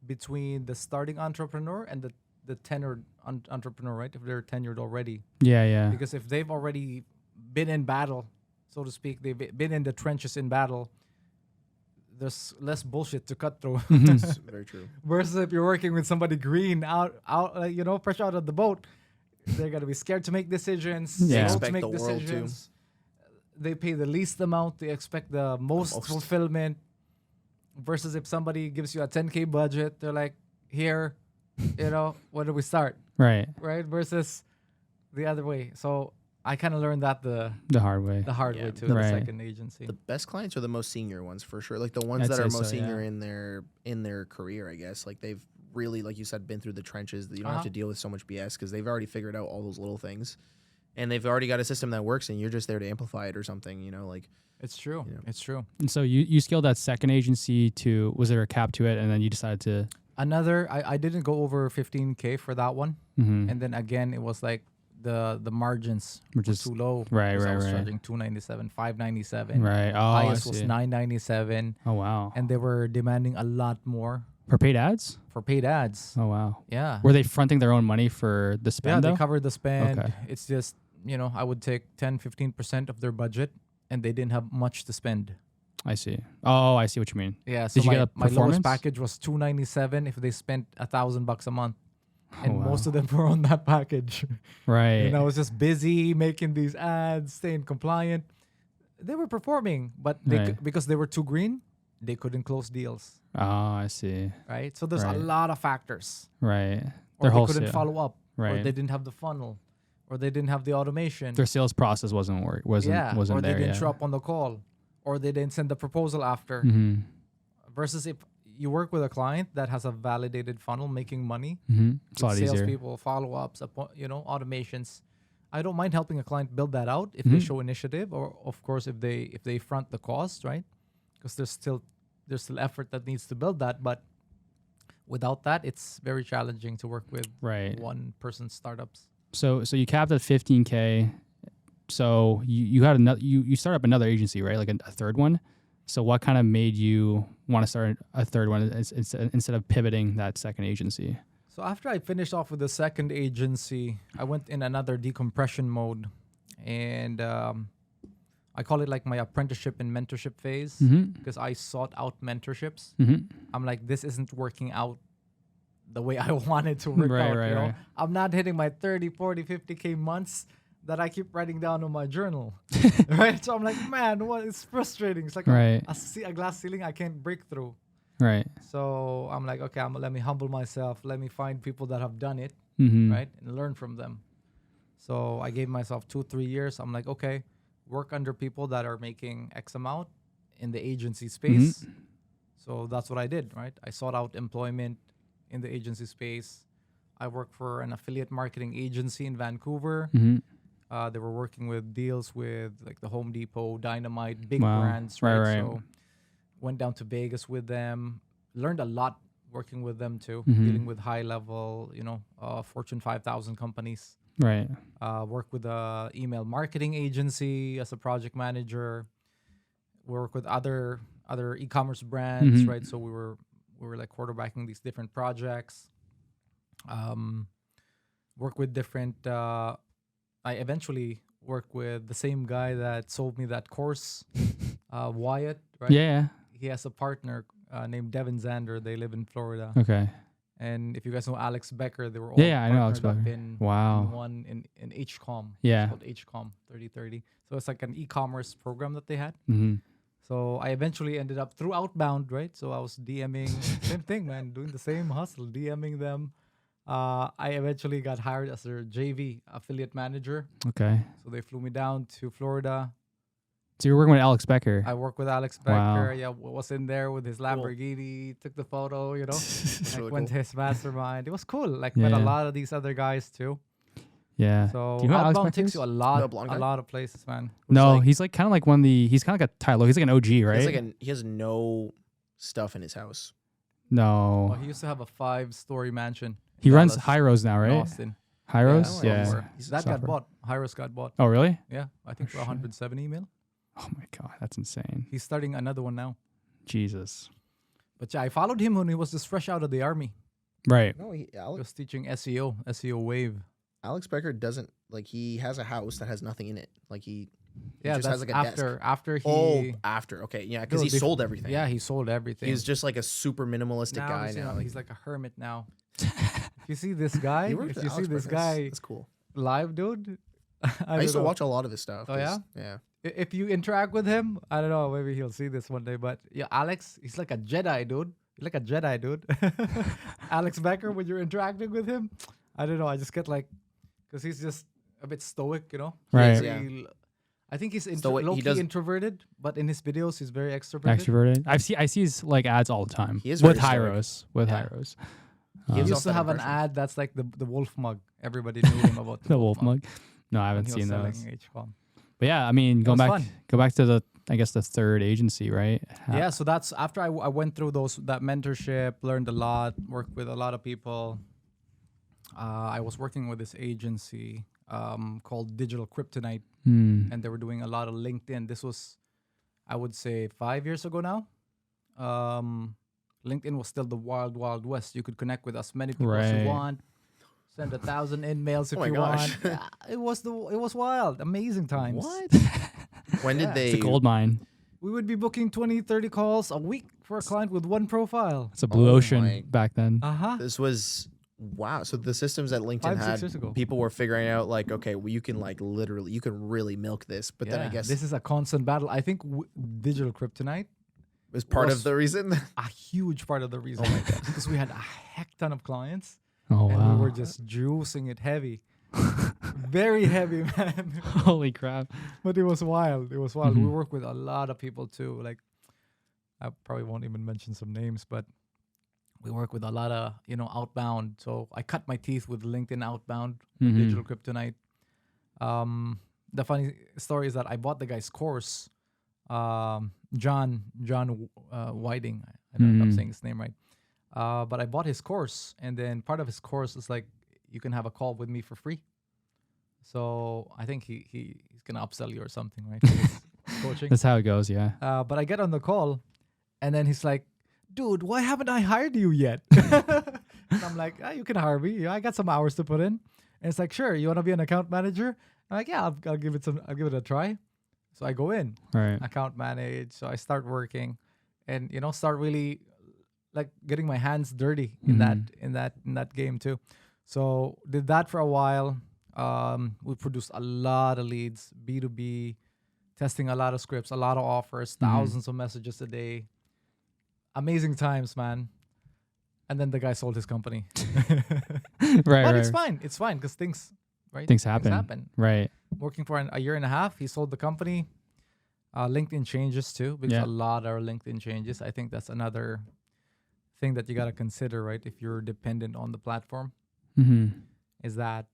between the starting entrepreneur and the tenured entrepreneur, right? If they're tenured already. Yeah, yeah. Because if they've already been in battle, so to speak, they've been in the trenches in battle, there's less bullshit to cut through. That's very true. Versus if you're working with somebody green out, fresh out of the boat, they're gonna be scared to make decisions. Yeah. slow Expect to make the world to. decisions. They pay the least amount. They expect the most fulfillment. Versus if somebody gives you a 10K budget, they're like, here, where do we start? Right. Right? Versus the other way. So I kind of learned that the hard way. hard Yeah. way too. Right. The second agency. The best clients are the most senior ones for sure. Like the ones I'd that are say most so, senior yeah. in their career, I guess. Like they've really, like you said, been through the trenches. You don't have to deal with so much BS because they've already figured out all those little things, and they've already got a system that works, and you're just there to amplify it or something. Like It's true. Yeah. It's true. And so you scaled that second agency to, was there a cap to it? And then you decided to. I didn't go over 15K for that one. And then again, it was like the margins were Which is too low. right, 'cause I right, was right. charging $297, $597. Right. Oh, I Highest was see. $997, Oh, wow. and they were demanding a lot more For paid ads? for paid ads. Oh, wow. Yeah. Were they fronting their own money for the Yeah, spend, they though? covered the spend. Okay. It's just, I would take 10-15% of their budget, and they didn't have much to spend. I see. Oh, I see what you mean. Yeah, so Did you get a my lowest performance? package was $297 if they spent $1,000 a month, and wow. most of them were on that package. Right. And I was just busy making these ads, staying compliant. They were performing, but Right. because they were too green, they couldn't close deals. Oh, I see. Right, so there's Right. a lot of factors. Right. Or they wholesale. couldn't follow up, or Right. they didn't have the funnel, or they didn't have the automation. Their sales process wasn't or there. they didn't Yeah. show up on the call, or they didn't send the proposal after. Mm-hmm. Versus if you work with a client that has a validated funnel making money, Mm-hmm. It's a lot with easier. salespeople, follow-ups, automations. I don't mind helping a client build that out if they show initiative, or of course if they front the cost, right? Because there's still effort that needs to build that, but without that, it's very challenging to work with Right. one-person startups. So you capped at 15K. So you had another, you started up another agency, right? Like a third one. So what kind of made you want to start a third one instead of pivoting that second agency? So after I finished off with the second agency, I went in another decompression mode, and I call it like my apprenticeship and mentorship phase, because I sought out mentorships. I'm like, this isn't working out the way I wanted to work out. Right. I'm not hitting my 30, 40, 50K months that I keep writing down on my journal. Right? So I'm like, man, it's frustrating. It's like Right. a glass ceiling I can't break through. Right. So I'm like, okay, let me humble myself. Let me find people that have done it, Mm-hmm. right? And learn from them. So I gave myself 2-3 years. I'm like, okay, work under people that are making X amount in the agency space. So that's what I did, right? I sought out employment in the agency space. I worked for an affiliate marketing agency in Vancouver. They were working with deals with like the Home Depot, Dynamite, big Wow. brands, Right, right? right. So went down to Vegas with them, learned a lot working with them too, dealing with high level, Fortune 5,000 companies. Right. Work with a email marketing agency as a project manager. Work with other e-commerce brands, right? So we were like quarterbacking these different projects. Work with different. I eventually worked with the same guy that sold me that course, Wyatt. Right? Yeah. He has a partner named Devin Zander. They live in Florida. Okay. And if you guys know Alex Becker, they were all Yeah, I know Alex partnered up Becker. in Wow. one in HCOM. Yeah. It's called HCOM 3030. So it's like an e-commerce program that they had. Mm-hmm. So I eventually ended up through Outbound, right? So I was DMing, same thing, man, doing the same hustle, DMing them. I eventually got hired as their JV affiliate manager. Okay. So they flew me down to Florida. So you're working with Alex Becker. I work with Alex Wow. Becker. Yeah, was in there with his Lamborghini, took the photo, you know, really went cool. to his mastermind. It was cool. Like met a Yeah. lot of these other guys too. Yeah. So Do you know who Alex Outbound Becker takes is? you a The blonde guy? lot of places, man. No, like- he's like kind of like one of the. He's kind of like a Tyler. He's like an OG, right? He has no stuff in his house. No, Oh, he used to have a 5-story mansion. he in runs Dallas, Hyros now, in right? Austin. Hyros, Yeah, yeah. somewhere. That got Software. bought. Hyros got bought. Oh, really? Yeah, I think for shit. 170 mil. Oh my god, that's insane. He's starting another one now. Jesus. But yeah, I followed him when he was just fresh out of the army. Right. No, He was teaching SEO Wave. Alex Becker doesn't like. He has a house that has nothing in it. Like he Yeah, just that's has like a after desk. after he. Oh, after okay, yeah, because he Dude, sold everything. Yeah, he sold everything. he's just like a super minimalistic now guy he's, now. he's like a hermit now. If you see this guy, You worked if with you see Alex this Becker, guy that's cool. live, dude. I used to don't know. watch a lot of his stuff. Oh, yeah? Yeah. If you interact with him, I don't know, maybe he'll see this one day. But yeah, Alex, he's like a Jedi, dude. He's like a Jedi, dude. Alex Becker, when you're interacting with him, I don't know. I just get like, because he's just a bit stoic, you know. Right. Very- I think he's Stoic, he low-key does- introverted, but in his videos he's very extroverted. Extroverted. I see his like ads all the time. He is with very stoic. Hyros. With Yeah. Hyros. He He gives used off to that have an impression. ad that's like the wolf mug. Everybody knew him about The wolf mug. No, I when haven't he was seen selling those. HCOM. But yeah, I mean, was fun. go back to the I guess the third agency, right? Yeah, so that's after I went through that mentorship, learned a lot, worked with a lot of people. I was working with this agency called Digital Kryptonite, Hmm. and they were doing a lot of LinkedIn. This was, I would say, 5 years ago now. LinkedIn was still the wild, wild west. You could connect with as many people as Right. you want. Send 1,000 emails if Oh my you gosh. want. Yeah, it was wild, amazing times. What? When Yeah. did they? It's a gold mine. We would be booking 20, 30 calls a week for a client with one profile. It's a blue Oh ocean my- back then. Uh-huh. This was wow. So the systems that LinkedIn 5, 6 had, years ago. people were figuring out like, okay, well, you can like literally, you can really milk this. But then I guess this is a constant battle. I think Digital Kryptonite, was part was- of the reason. a huge part of the reason. Oh my God. Because we had a heck ton of clients Oh and wow. we were just juicing it heavy. Very heavy, man. Holy crap. But it was wild. It was wild. We Mhm. work with a lot of people too. Like, I probably won't even mention some names, but we work with a lot of, Outbound. So I cut my teeth with LinkedIn Outbound, Mhm. Digital Kryptonite. The funny story is that I bought the guy's course, John Whiting. I don't know if I'm Mhm. saying his name right. But I bought his course, and then part of his course is like you can have a call with me for free. So I think he's gonna upsell you or something, right? for this coaching. That's how it goes, yeah. But I get on the call, and then he's like, "Dude, why haven't I hired you yet?" And I'm like, "You can hire me. I got some hours to put in." And it's like, "Sure, you want to be an account manager?" I'm like, "Yeah, I'll give it a try." So I go in, Right. account manage. So I start working, and start really like getting my hands dirty in that game too. So did that for a while. We produced a lot of leads, B2B, testing a lot of scripts, a lot of offers, thousands of messages a day. Amazing times, man. And then the guy sold his company. Right, But right. it's fine. It's fine because things happen. Right. Working for a year and a half, he sold the company. LinkedIn changes too, because Yeah. a lot are LinkedIn changes. I think that's another thing that you got to consider, right? If you're dependent on the platform, Mm-hmm. is that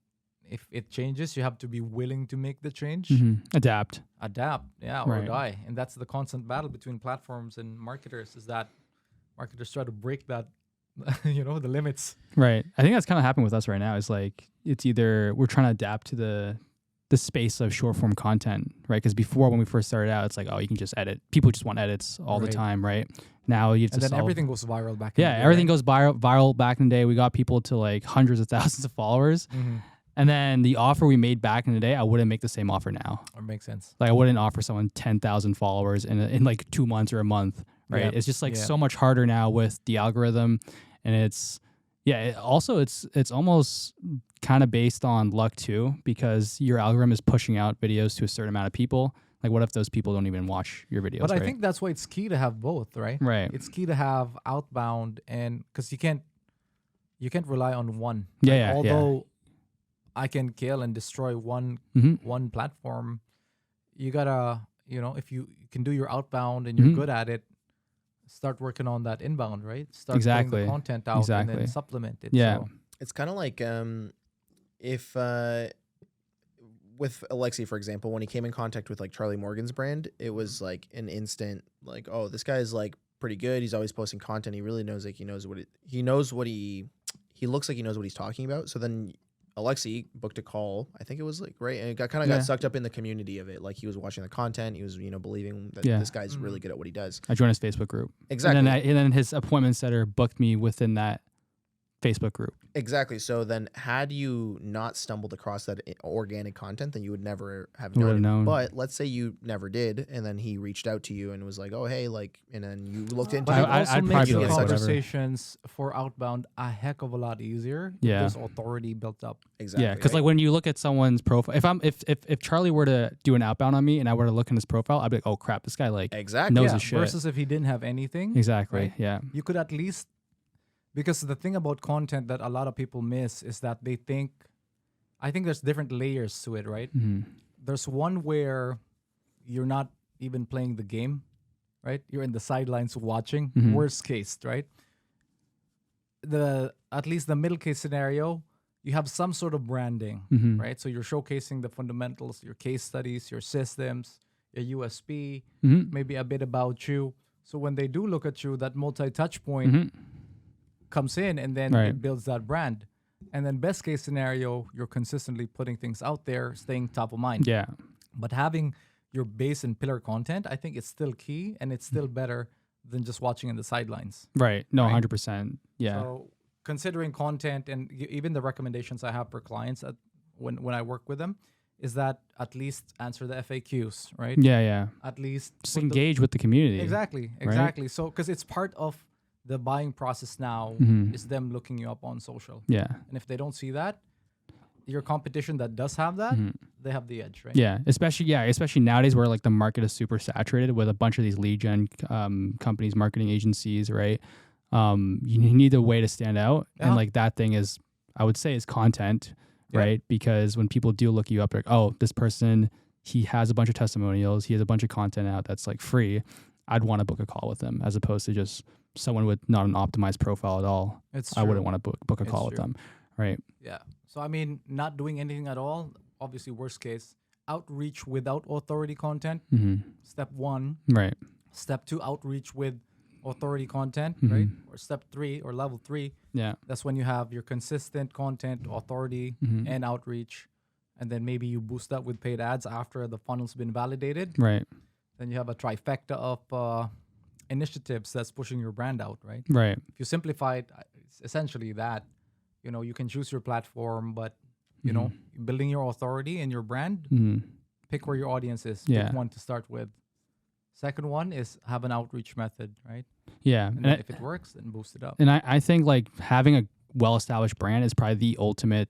if it changes, you have to be willing to make the change, Mm-hmm. Adapt. adapt, or Right. die. And that's the constant battle between platforms and marketers, is that marketers try to break that, the limits. Right. I think that's kind of happening with us right now. Is like it's either we're trying to adapt to the space of short form content, right? Because before when we first started out, it's like, oh, you can just edit. People just want edits all the Right. time, right? Now you have And to then solve- everything goes viral back in the Yeah, day, everything right? goes viral back in the day. We got people to like hundreds of thousands of followers. Mhm. And then the offer we made back in the day, I wouldn't make the same offer now. Or makes sense. Like I wouldn't offer someone 10,000 followers in like 2 months or a month, right? Yeah. It's just like Yeah. so much harder now with the algorithm, and it's almost kind of based on luck too, because your algorithm is pushing out videos to a certain amount of people. Like what if those people don't even watch your videos? But I right? think that's why it's key to have both, right? Right. It's key to have outbound, and because you can't rely on one. Yeah, Like, yeah, although I can kill and destroy one Mhm. one platform, you gotta if you can do your outbound and you're good at it, start working on that inbound, right? Start putting the content out and then supplement it. Yeah. So. It's kind of like if with Alexei, for example, when he came in contact with like Charlie Morgan's brand, it was like an instant like, oh, this guy's like pretty good. He's always posting content. He really knows, like, he knows what he looks like he knows what he's talking about. So then Alexei booked a call. I think it was like, right, and it got sucked up in the community of it. Like, he was watching the content. He was, believing that this guy's really good at what he does. I joined his Facebook group. Exactly. And then his appointment setter booked me within that Facebook group. Exactly. So then, had you not stumbled across that organic content, then you would never have known. But let's say you never did, and then he reached out to you and was like, "Oh, hey," like, and then you looked into it. Also makes the conversations for outbound a heck of a lot easier. Yeah, there's authority built up. Exactly. Yeah, because like when you look at someone's profile, if Charlie were to do an outbound on me and I were to look in his profile, I'd be like, "Oh crap, this guy like knows his shit." Versus if he didn't have anything. Exactly. Right? Yeah. You could at least. Because the thing about content that a lot of people miss is that I think there's different layers to it, right? Mm-hmm. There's one where you're not even playing the game, right? You're in the sidelines watching, worst case, right? At least the middle case scenario, you have some sort of branding, right? So you're showcasing the fundamentals, your case studies, your systems, your USP, maybe a bit about you. So when they do look at you, that multi-touch point comes in, and then it builds that brand. And then best case scenario, you're consistently putting things out there, staying top of mind. Yeah. But having your base and pillar content, I think it's still key, and it's still better than just watching in the sidelines. Right. No, 100%. Yeah. So considering content and even the recommendations I have for clients when I work with them is that at least answer the FAQs, right? Yeah, yeah. At least just engage with the community. Exactly. Right? So because it's part of the buying process now is them looking you up on social. Yeah. And if they don't see that, your competition that does have that, they have the edge, right? Yeah. Especially nowadays where like the market is super saturated with a bunch of these lead gen companies, marketing agencies, right? You need a way to stand out. And like that thing is, I would say, is content, right? Because when people do look you up, like, oh, this person, he has a bunch of testimonials, he has a bunch of content out that's like free. I'd want to book a call with them as opposed to just someone with not an optimized profile at all. I wouldn't want to book a call with them, right? Yeah. So I mean, not doing anything at all, obviously worst case. Outreach without authority content, step 1. Right. Step 2, outreach with authority content, right? Or step 3 or level 3. Yeah. That's when you have your consistent content, authority, and outreach. And then maybe you boost that with paid ads after the funnel's been validated. Right. Then you have a trifecta of initiatives that's pushing your brand out, right? Right. If you simplify it, it's essentially that. You can choose your platform, but building your authority and your brand, pick where your audience is. Pick one to start with. Second one is have an outreach method, right? Yeah. And if it works, then boost it up. And I think like having a well-established brand is probably the ultimate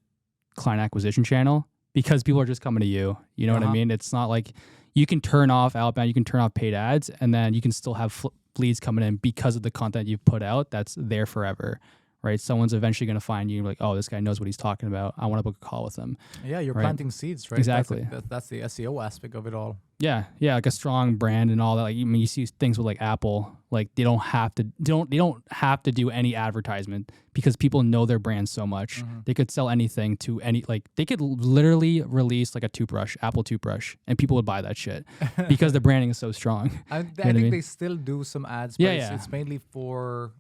client acquisition channel because people are just coming to you. You know what I mean? It's not like you can turn off outbound, you can turn off paid ads, and then you can still have leads coming in because of the content you've put out that's there forever, right? Someone's eventually going to find you like, oh, this guy knows what he's talking about. I want to book a call with him. Yeah, you're planting seeds, right? Exactly. That's the SEO aspect of it all. Yeah, like a strong brand and all that. Like, I mean, you see things with like Apple, like they don't have to do any advertisement because people know their brand so much. They could sell anything to any, like they could literally release like a toothbrush, Apple toothbrush, and people would buy that shit because the branding is so strong. I think they still do some ads, but it's mainly for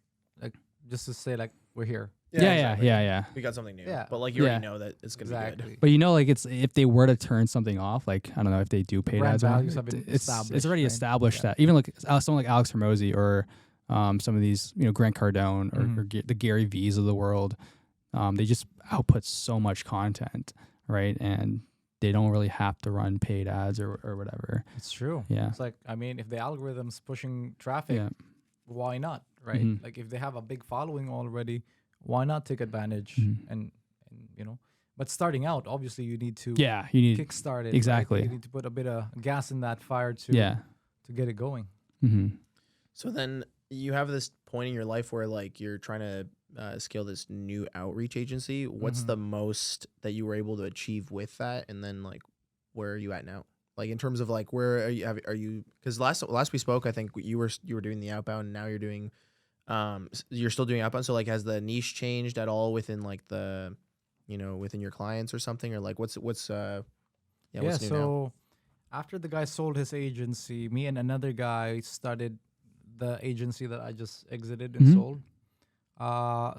like just to say like we're here. Yeah. We got something new. Yeah. But like you already know that it's gonna be good. But like it's if they were to turn something off, like I don't know if they do paid ads, it's already established that even like someone like Alex Hormozy or some of these Grant Cardone or the Gary V's of the world, they just output so much content, right? And they don't really have to run paid ads or whatever. It's true. Yeah. It's like I mean, if the algorithm's pushing traffic, why not, right? Like if they have a big following already. Why not take advantage and but starting out, obviously you need to kickstart it. Exactly. Right? You need to put a bit of gas in that fire to get it going. So then you have this point in your life where like you're trying to scale this new outreach agency. What's the most that you were able to achieve with that? And then like, where are you at now? Like in terms of like where are you? Because last we spoke, I think you were doing the outbound. And now you're doing, you're still doing outbound. So like, has the niche changed at all within like the, within your clients or something, or like what's what's new now? So after the guy sold his agency, me and another guy started the agency that I just exited and sold.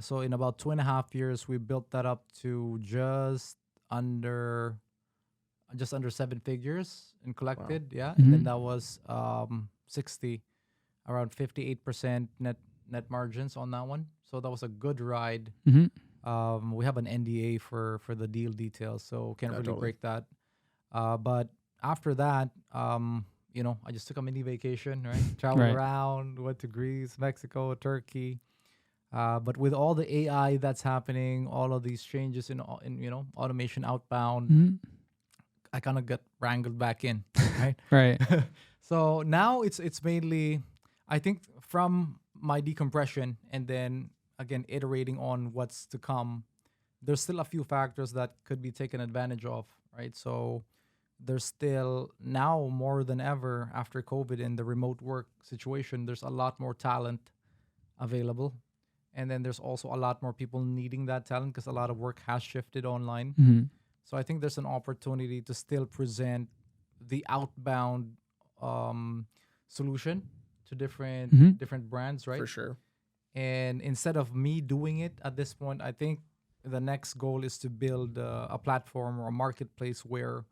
So in about 2.5 years, we built that up to just under 7 figures in collected. Wow. Yeah. And then that was 60, around 58% net margins on that one. So that was a good ride. We have an NDA for the deal details, so can't really totally. break that. But after that, I just took a mini vacation, right? Traveled around, went to Greece, Mexico, Turkey. But with all the AI that's happening, all of these changes in automation outbound, I kind of got wrangled back in, right? Right. So now it's mainly, I think, from my decompression and then again iterating on what's to come. There's still a few factors that could be taken advantage of, right? So there's still now more than ever after COVID and the remote work situation, there's a lot more talent available. And then there's also a lot more people needing that talent because a lot of work has shifted online. So I think there's an opportunity to still present the outbound solution to different brands, right? For sure. And instead of me doing it at this point, I think the next goal is to build a platform or a marketplace where,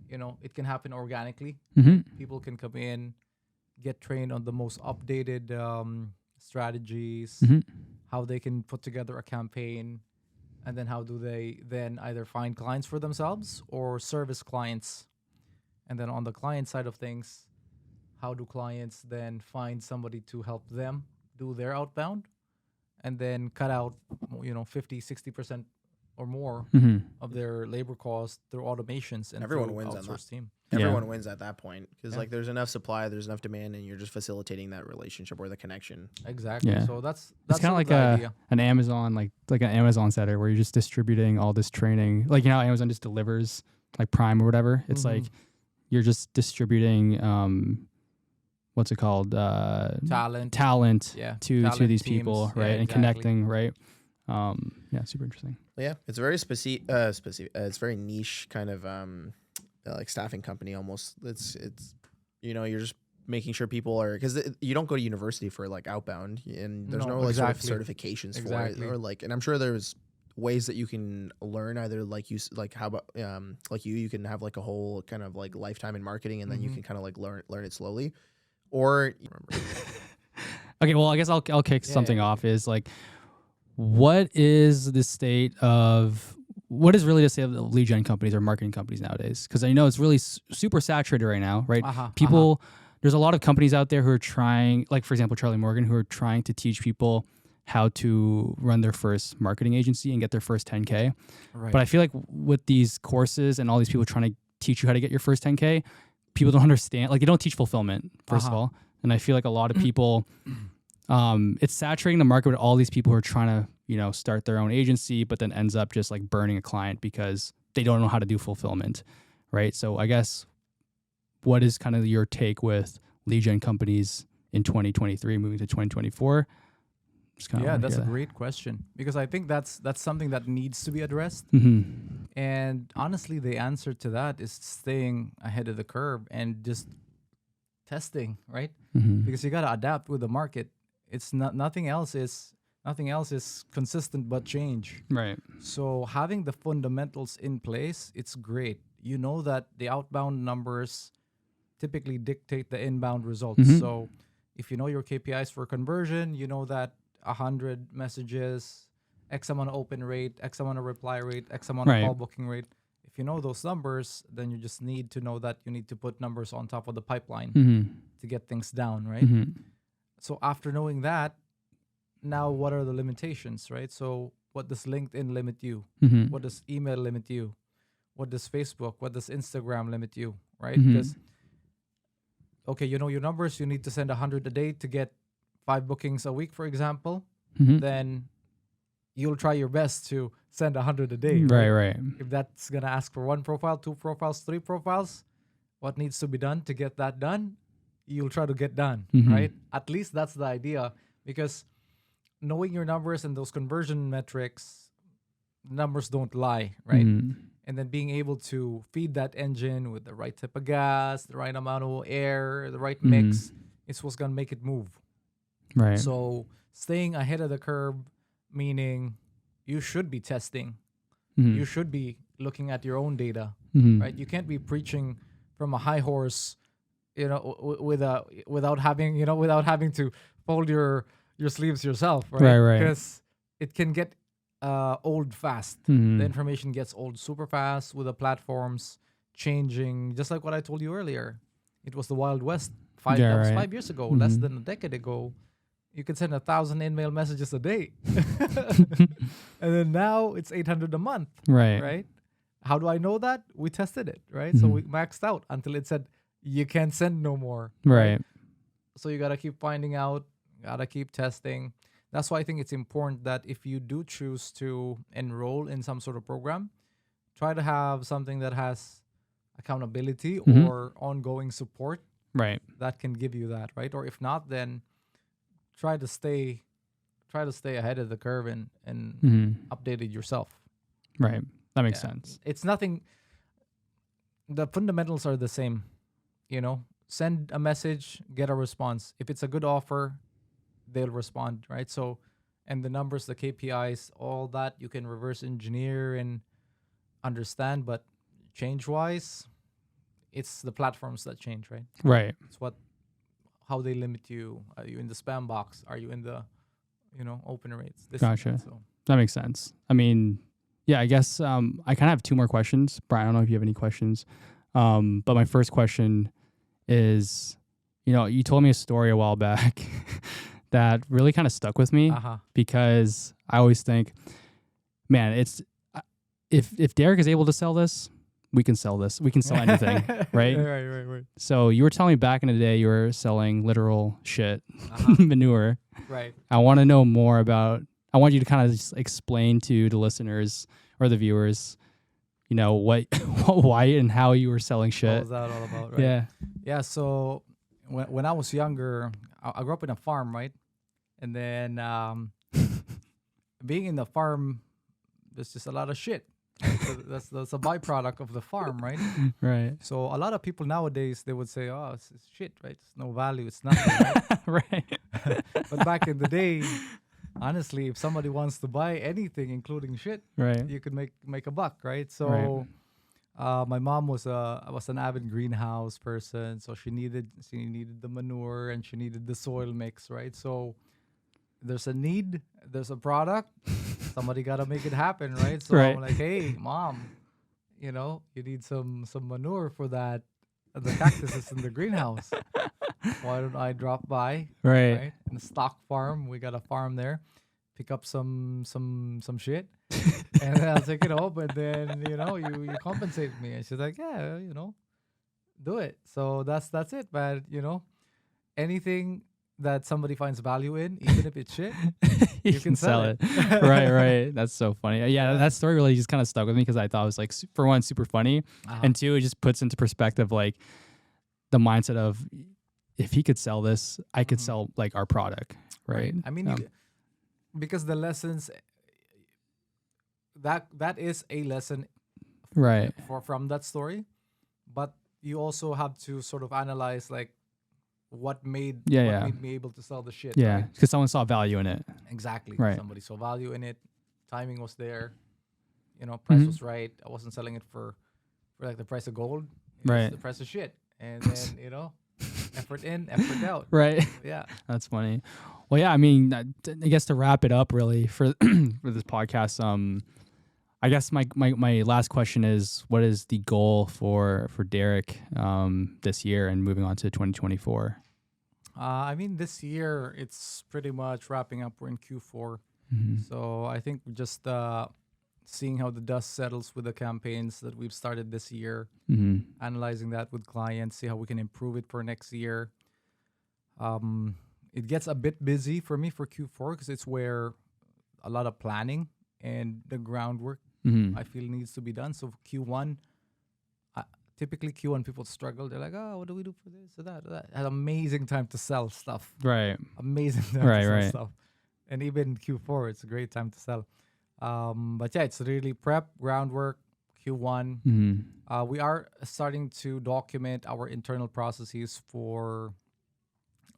it can happen organically. People can come in, get trained on the most updated strategies, how they can put together a campaign, and then how do they then either find clients for themselves or service clients. And then on the client side of things, how do clients then find somebody to help them do their outbound and then cut out 50-60% or more of their labor costs through automations and everyone through wins on that. outsourced team. Everyone wins at that point because like there's enough supply, there's enough demand, and you're just facilitating that relationship or the connection. Exactly. Yeah. So that's It's kind of like an Amazon, like an Amazon setter where you're just distributing all this training. Like, how Amazon just delivers like Prime or whatever. It's like you're just distributing, what's it called? talent to these teams. people, right? And exactly. connecting, right? Super interesting. Yeah, it's very specific. It's very niche kind of like staffing company almost. It's you're just making sure people are, because you don't go to university for like outbound, and there's no like sort of certifications for it, or like, and I'm sure there's ways that you can learn either like how about like you can have like a whole kind of like lifetime in marketing, and then you can kind of like learn it slowly, or Okay, well, I guess I'll kick something off. Is like, what is the state of the lead gen companies or marketing companies nowadays? Because I know it's really super saturated right now, right? People, there's a lot of companies out there who are trying, like for example, Charlie Morgan, who are trying to teach people how to run their first marketing agency and get their first 10K. Right. But I feel like with these courses and all these people trying to teach you how to get your first 10K, people don't understand, like they don't teach fulfillment, first of all. And I feel like a lot of people, it's saturating the market with all these people who are trying to, start their own agency, but then ends up just like burning a client because they don't know how to do fulfillment, right? So I guess, what is kind of your take with lead gen companies in 2023 moving to 2024? That's a great question, because I think that's something that needs to be addressed. And honestly, the answer to that is staying ahead of the curve and just testing, right? Because you got to adapt with the market. It's nothing else is consistent but change. Right. So having the fundamentals in place, it's great. You know that the outbound numbers typically dictate the inbound results. So if you know your KPIs for conversion, you know that 100 messages, X amount of open rate, X amount of reply rate, X amount of call booking rate. If you know those numbers, then you just need to know that you need to put numbers on top of the pipeline to get things down, right? So after knowing that, now what are the limitations, right? So what does LinkedIn limit you? What does email limit you? What does Facebook? What does Instagram limit you, right? Because, okay, you know your numbers, you need to send 100 a day to get 5 bookings a week, for example. Then you'll try your best to send 100 a day. Right. If that's going to ask for 1 profile, 2 profiles, 3 profiles, what needs to be done to get that done, you'll try to get done, Mhm. right? At least that's the idea, because knowing your numbers and those conversion metrics, numbers don't lie, right? Mhm. And then being able to feed that engine with the right type of gas, the right amount of air, the right mix, is what's gonna make it move. Right. So staying ahead of the curve, meaning you should be testing, Mhm. you should be looking at your own data, Mhm. right? You can't be preaching from a high horse, without having to fold your sleeves yourself, right? Right, right. Because it can get old fast. The Mhm. information gets old super fast with the platforms changing, just like what I told you earlier. It was the Wild West. Yeah, That was right. 5 years ago, less Mhm. than a decade ago. You could send 1,000 email messages a day, and then now it's 800 a month, Right. right? How do I know that? We tested it, right? So we maxed out until it said you can't send no more, Right. So you gotta keep finding out, gotta keep testing. That's why I think it's important that if you do choose to enroll in some sort of program, try to have something that has accountability Mhm. or ongoing support Right. that can give you that, right? Or if not, then try to stay ahead of the curve and Mhm. updated yourself. Right. That makes Yeah. sense. It's nothing. The fundamentals are the same. Send a message, get a response. If it's a good offer, they'll respond, right? So, and the numbers, the KPIs, all that you can reverse engineer and understand, but change wise, it's the platforms that change, right? Right. It's how they limit you. Are you in the spam box? Are you in the, open rates? This and Gotcha. that. So, That makes sense. I mean, yeah, I guess I kind of have two more questions. Brian, I don't know if you have any questions. But my first question is, you told me a story a while back that really kind of stuck with me because I always think, man, it's if Derik is able to sell this, we can sell this. We can sell anything, right? right. So you were telling me back in the day you were selling literal shit, manure. Right. I want to know more about. I want you to kind of just explain to the listeners or the viewers, what, why, and how you were selling What shit. was that all about, right? Yeah. Yeah, so when I was younger, I grew up in a farm, right? And then being in the farm, there's just a lot of shit. Right? So that's a byproduct of the farm, right? Right. So a lot of people nowadays, they would say, oh, it's shit, right? It's no value, it's nothing, right? Right. But back in the day, honestly, if somebody wants to buy anything, including shit, Right. you could make a buck, right? So my mom was an avid greenhouse person, so she needed the manure and she needed the soil mix, right? So there's a need, there's a product, somebody got to make it happen, right? So Right. I'm like, hey, mom, you need some manure for that the cactuses in the greenhouse. Why don't I drop by, Right. in the stock farm? We got a farm there. Pick up some shit, and then I'll take it home, and then you compensate me. And she's like, yeah, do it. So that's it, man. Anything that somebody finds value in, even if it's shit, you can sell it. Right. That's so funny. Yeah, that story really just kind of stuck with me because I thought it was like, for one, super funny, and two, it just puts into perspective like the mindset of if he could sell this, I could sell like our product, right? I mean, because the lessons that is a lesson, right, from that story, but you also have to sort of analyze like what made me able to sell the shit. Yeah, right? because someone saw value in it. Exactly. Right. Somebody saw value in it. Timing was there. Price was right. I wasn't selling it for like the price of gold. It was the price of shit. And then effort in, effort out. Right. Yeah. That's funny. Well, yeah. I mean, I guess to wrap it up, really for for this podcast, I guess my last question is, what is the goal for Derik this year and moving on to 2024? I mean, this year it's pretty much wrapping up. We're in Q4, so I think just seeing how the dust settles with the campaigns that we've started this year, analyzing that with clients, see how we can improve it for next year. It gets a bit busy for me for Q4 because it's where a lot of planning and the groundwork I feel needs to be done. So Q1, typically Q1 people struggle. They're like, oh, what do we do for this or that or that? Had amazing time to sell stuff. Right. Amazing time Right, to sell right. stuff. And even Q4, it's a great time to sell. But yeah, it's really prep, groundwork, Q1. We are starting to document our internal processes for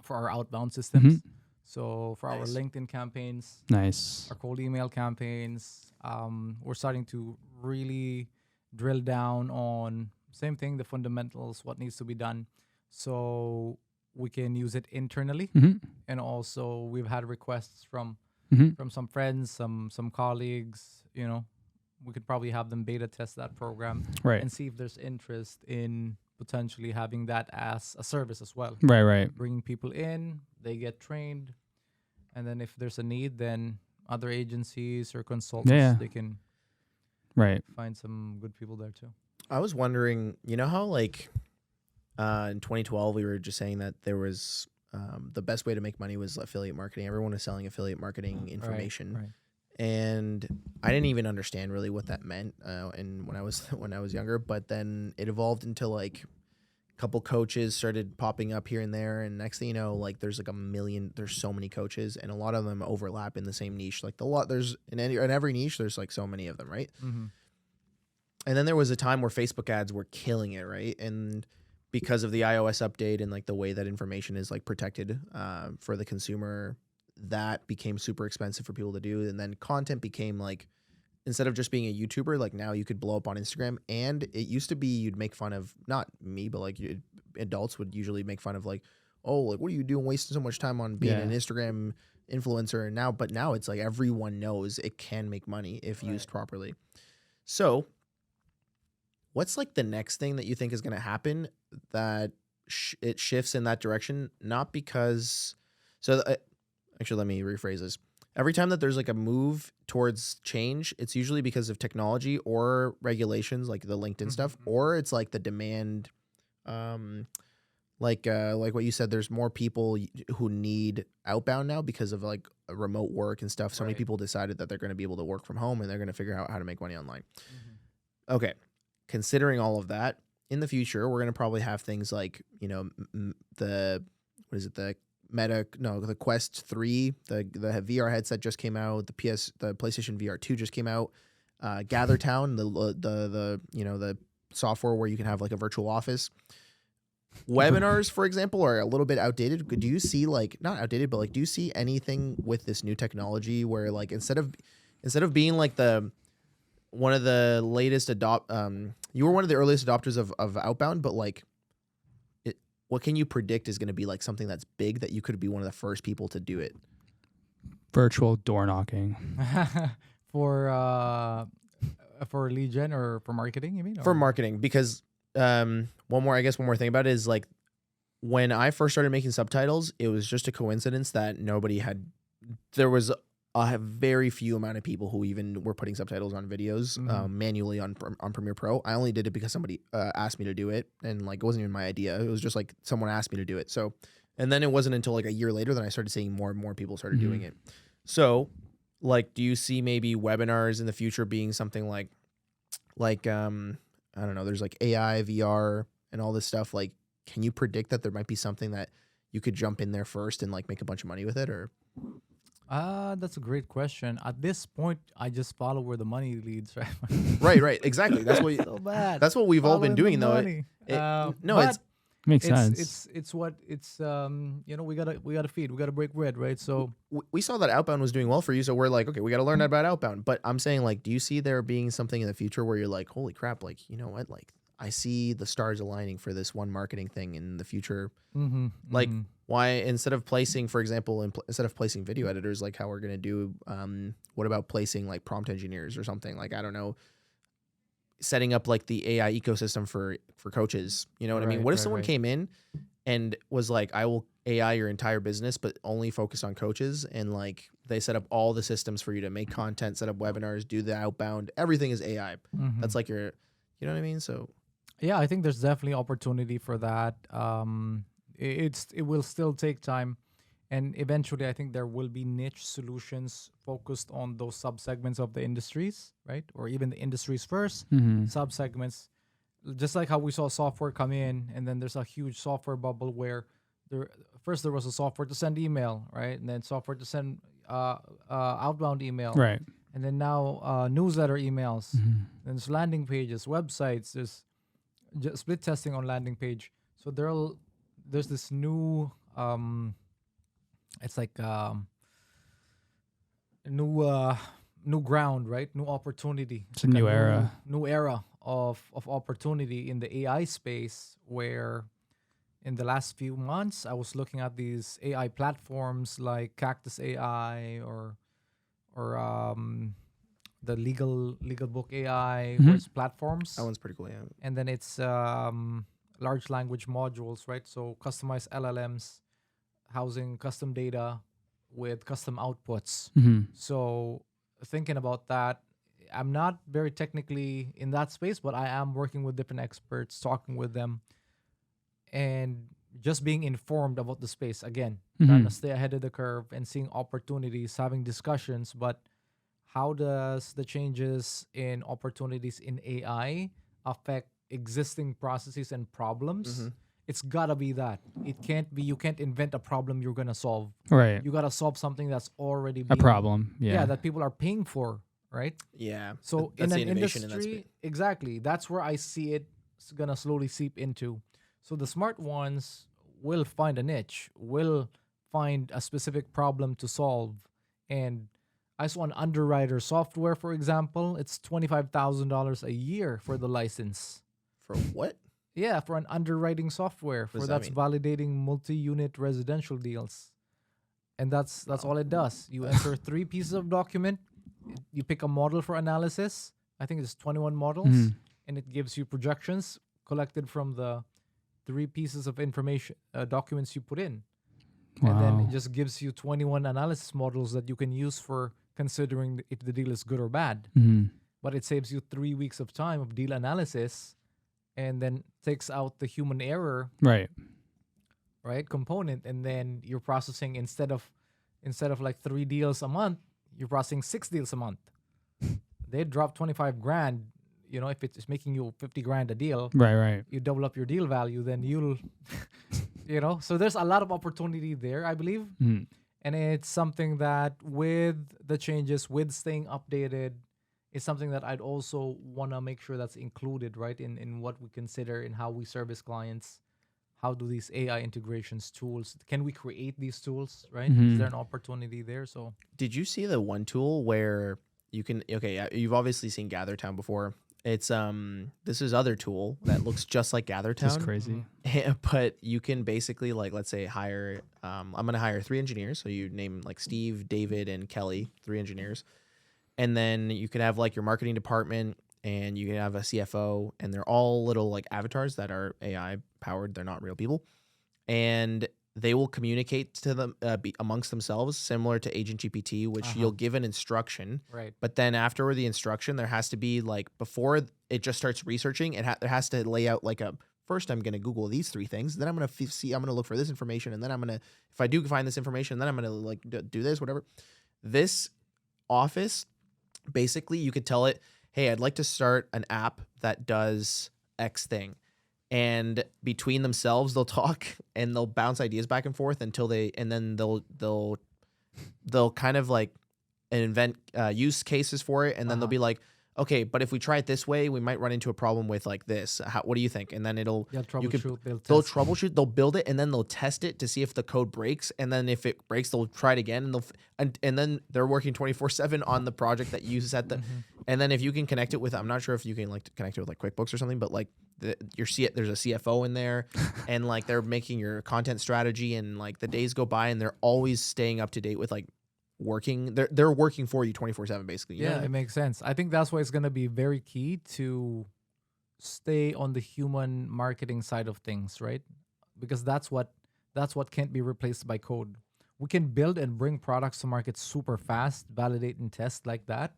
our outbound systems. So for our Nice. LinkedIn campaigns, Nice. our cold email campaigns, we're starting to really drill down on same thing, the fundamentals, what needs to be done, so we can use it internally. And also we've had requests from some friends, some colleagues. We could probably have them beta test that program Right. and see if there's interest in potentially having that as a service as well. Right, right. Bringing people in, they get trained, and then if there's a need, then other agencies or consultants, Yeah. they can Right. find some good people there too. I was wondering, you know how like in 2012 we were just saying that there was the best way to make money was affiliate marketing. Everyone was selling affiliate marketing information. Right. And I didn't even understand really what that meant. And when I was younger, but then it evolved into like a couple coaches started popping up here and there, and next thing you know, like there's so many coaches, and a lot of them overlap in the same niche. Like there's in every niche, there's like so many of them, right? And then there was a time where Facebook ads were killing it, right? And because of the iOS update and like the way that information is like protected for the consumer, that became super expensive for people to do. And then content became like, instead of just being a YouTuber, like now you could blow up on Instagram. And it used to be you'd make fun of, not me, but like adults would usually make fun of like, oh, like what are you doing wasting so much time on being an Instagram influencer? And now it's like everyone knows it can make money if used properly. So what's like the next thing that you think is going to happen that it shifts in that direction? Not because, actually, let me rephrase this. Every time that there's like a move towards change, it's usually because of technology or regulations, like the LinkedIn stuff, or it's like the demand, like what you said. There's more people who need outbound now because of like remote work and stuff. So many people decided that they're going to be able to work from home and they're going to figure out how to make money online. Okay, considering all of that, in the future, we're going to probably have things like the Quest 3, the VR headset just came out. The PlayStation VR 2 just came out. GatherTown, the software where you can have like a virtual office. Webinars, for example, are a little bit outdated. Do you see not outdated, but like, do you see anything with this new technology where like instead of being like one of the latest you were one of the earliest adopters of Outbound, but like, what can you predict is going to be like something that's big that you could be one of the first people to do it? Virtual door knocking. For lead gen or for marketing, you mean? For marketing, because one more thing about it is like when I first started making subtitles, it was just a coincidence that there was a very few amount of people who even were putting subtitles on videos manually on Premiere Pro. I only did it because somebody asked me to do it, and like it wasn't even my idea. It was just like someone asked me to do it. So, and then it wasn't until like a year later that I started seeing more and more people started doing it. So, like, do you see maybe webinars in the future being something like I don't know, there's like AI, VR, and all this stuff. Like, can you predict that there might be something that you could jump in there first and like make a bunch of money with it, or? That's a great question. At this point, I just follow where the money leads, right? Right, exactly. That's what so bad. That's what we've all been doing, though. But Makes sense. It's we gotta feed, we gotta break bread, right? So we saw that Outbound was doing well for you, so we're like, okay, we got to learn about Outbound. But I'm saying, like, do you see there being something in the future where you're like, holy crap, like, you know what, like, I see the stars aligning for this one marketing thing in the future. Why instead of placing, for example, instead of placing video editors, like how we're gonna do, what about placing like prompt engineers or something? Like, I don't know, setting up like the AI ecosystem for coaches. You know what I mean? What if someone came in and was like, I will AI your entire business, but only focus on coaches, and like they set up all the systems for you to make content, set up webinars, do the outbound, everything is AI. That's like you know what I mean? So yeah, I think there's definitely opportunity for that. It will still take time, and eventually I think there will be niche solutions focused on those subsegments of the industries, right? Or even the industries first, subsegments. just like how we saw software come in, and then there's a huge software bubble where there was a software to send email, right, and then software to send outbound email, Right. and then now newsletter emails, Mm-hmm. then there's landing pages, websites, there's split testing on landing page. So there's this new it's like new ground, right? New opportunity. It's a new era. New era of opportunity in the AI space, where in the last few months I was looking at these AI platforms like Cactus AI or the legal book AI, where it's platforms. That one's pretty cool. Yeah. And then it's large language modules, right? So customized LLMs housing custom data with custom outputs. Mm-hmm. So thinking about that, I'm not very technically in that space, but I am working with different experts, talking with them, and just being informed about the space. Again, trying to stay ahead of the curve and seeing opportunities, having discussions. But how does the changes in opportunities in AI affect existing processes and problems? It's gotta be that. It can't be, you can't invent a problem you're gonna solve. Right. You gotta solve something that's already A being, problem. Yeah. that people are paying for, right? Yeah. So That's in the an innovation in that industry, space. exactly, that's where I see it's gonna slowly seep into. So the smart ones will find a niche, will find a specific problem to solve. And I saw an underwriter software, for example, it's $25,000 a year for the license. For what? Yeah, for an underwriting software does for that that's mean? validating multi-unit residential deals. And that's all it does. You enter 3 pieces of document, you pick a model for analysis. I think it's 21 models, and it gives you projections collected from the 3 pieces of information documents you put in. And then it just gives you 21 analysis models that you can use for considering if the deal is good or bad. But it saves you 3 weeks of time of deal analysis, and then takes out the human error, Right. component, and then you're processing instead of like 3 deals a month, you're processing 6 deals a month. They drop 25 grand. If it's making you 50 grand a deal, Right. you double up your deal value, then you'll so there's a lot of opportunity there, I believe. And it's something that, with the changes, with staying updated, it's something that I'd also want to make sure that's included, right, in what we consider in how we service clients. How do these AI integrations tools, can we create these tools, right? Is there an opportunity there? So Did you see the one tool where you can? Okay, yeah, you've obviously seen GatherTown before. It's this is other tool that looks just like GatherTown. Just crazy. But you can basically, like, let's say hire. I'm gonna hire 3 engineers. So you name like Steve, David, and Kelly, 3 engineers, and then you could have like your marketing department, and you can have a CFO, and they're all little like avatars that are AI powered. They're not real people, and they will communicate to them amongst themselves, similar to Agent GPT, which you'll give an instruction. Right. But then after the instruction, there has to be, like, before it just starts researching, there has to lay out like first I'm going to Google these 3 things. Then I'm going to I'm going to look for this information. And then I'm going to, if I do find this information, then I'm going to like do this, whatever. This office, basically you could tell it, hey, I'd like to start an app that does X thing. And between themselves, they'll talk and they'll bounce ideas back and forth until they'll kind of like invent use cases for it. And then they'll be like, okay, but if we try it this way, we might run into a problem with like this. What do you think? And then they'll troubleshoot, they'll build it, and then they'll test it to see if the code breaks. And then if it breaks, they'll try it again, and then they're working 24/7 on the project that you set the. And then if you can connect it with, I'm not sure if you can like connect it with like QuickBooks or something, but like there's a CFO in there, and like they're making your content strategy, and like the days go by, and they're always staying up to date with like working. They're working for you 24/7 basically. You know what I mean? It makes sense. I think that's why it's going to be very key to stay on the human marketing side of things, right? Because that's what can't be replaced by code. We can build and bring products to market super fast, validate and test like that.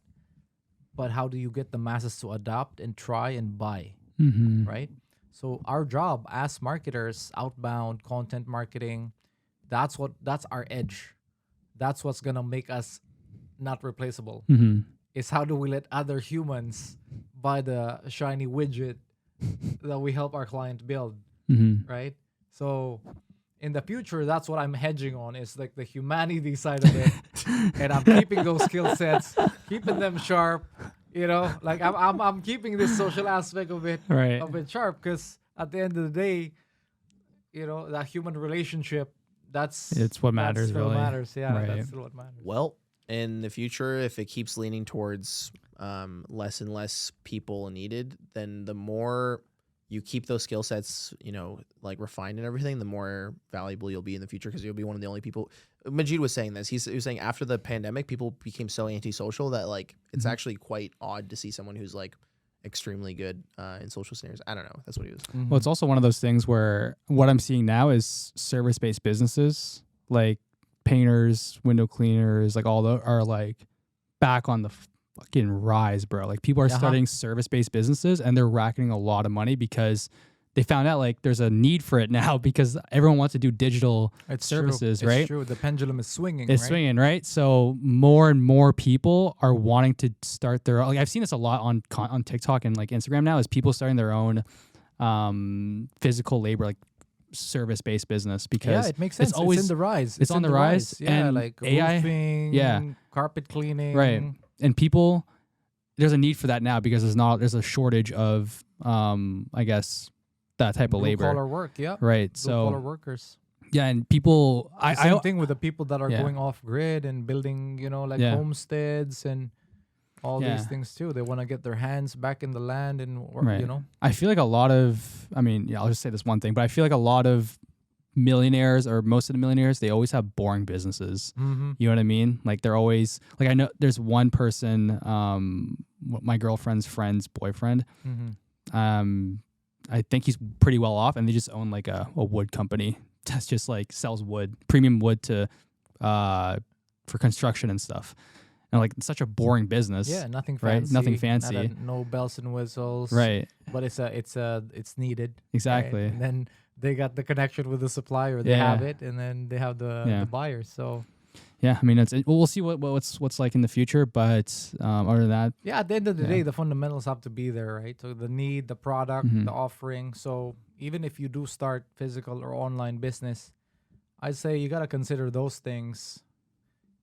But how do you get the masses to adopt and try and buy, right? So our job as marketers, outbound content marketing, that's our edge. That's what's gonna make us not replaceable. Is how do we let other humans buy the shiny widget that we help our client build, Mm-hmm. right? So in the future, that's what I'm hedging on, is like the humanity side of it. And I'm keeping those skill sets, keeping them sharp, like I'm keeping this social aspect of it Right. sharp, because at the end of the day, that human relationship, It's what matters, that still really. matters. Yeah, Right. that's still what matters. Well, in the future, if it keeps leaning towards less and less people needed, then the more you keep those skill sets, like refined and everything, the more valuable you'll be in the future, because you'll be one of the only people. Majid was saying this. He was saying after the pandemic, people became so antisocial that like it's actually quite odd to see someone who's like extremely good in social scenarios. I don't know. That's what he was. Well, it's also one of those things where what I'm seeing now is service-based businesses like painters, window cleaners, like all the are like back on the fucking rise, bro. Like people are starting service-based businesses and they're racking a lot of money because they found out like there's a need for it now because everyone wants to do digital services, right? It's true. The pendulum is swinging. It's swinging, right? So more and more people are wanting to start their own. Like I've seen this a lot on TikTok and like Instagram now, is people starting their own physical labor, like service-based business, because it makes sense. It's always in the rise. It's on the rise. Yeah, and like AI, roofing, carpet cleaning. right? And people, there's a need for that now because there's a shortage of I guess that type of labor. Blue-collar work, yeah. Right. Blue-collar workers. Yeah, and people, Same thing with the people that are going off grid and building, homesteads and all these things too. They want to get their hands back in the land and, I feel like a lot of, I'll just say this one thing, but I feel like a lot of millionaires, or most of the millionaires, they always have boring businesses. Mm-hmm. You know what I mean? Like they're always, like I know there's one person, my girlfriend's friend's boyfriend, I think he's pretty well off, and they just own like a wood company that's just like sells wood, premium wood to for construction and stuff. And like it's such a boring business. Yeah, nothing right? fancy. Nothing fancy. No bells and whistles. Right. But it's needed. Exactly. Right? And then they got the connection with the supplier. They have it, and then they have the buyers. So yeah, we'll see what's like in the future, but other than that, at the end of the day, the fundamentals have to be there, right? So the need, the product, the offering. So even if you do start physical or online business, I'd say you gotta consider those things.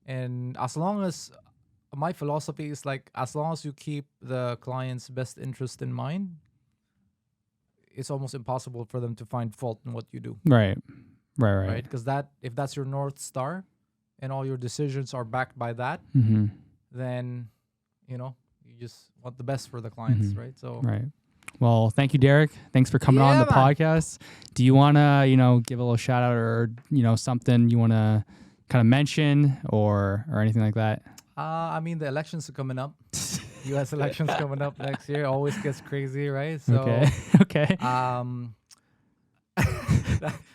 And as long as my philosophy is like, as long as you keep the client's best interest in mind, it's almost impossible for them to find fault in what you do. Right. Because if that's your North Star, and all your decisions are backed by that, then you just want the best for the clients, right? So Well, thank you, Derik. Thanks for coming on the podcast. Do you want to give a little shout out, or something you want to kind of mention or anything like that? The elections are coming up. U.S. elections coming up next year. Always gets crazy, right? So okay.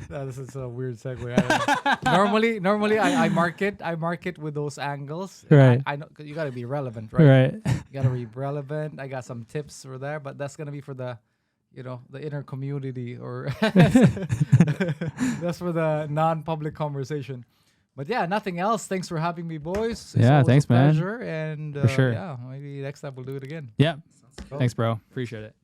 This is a weird segue. I don't know. Normally I market with those angles. Right. I know you got to be relevant, right? Right. You got to be relevant. I got some tips for there, but that's gonna be for the, the inner community, or that's for the non-public conversation. But yeah, nothing else. Thanks for having me, boys. It's thanks, a man. pleasure, and for sure. Yeah, maybe next time we'll do it again. Yeah. Thanks, bro. Appreciate it.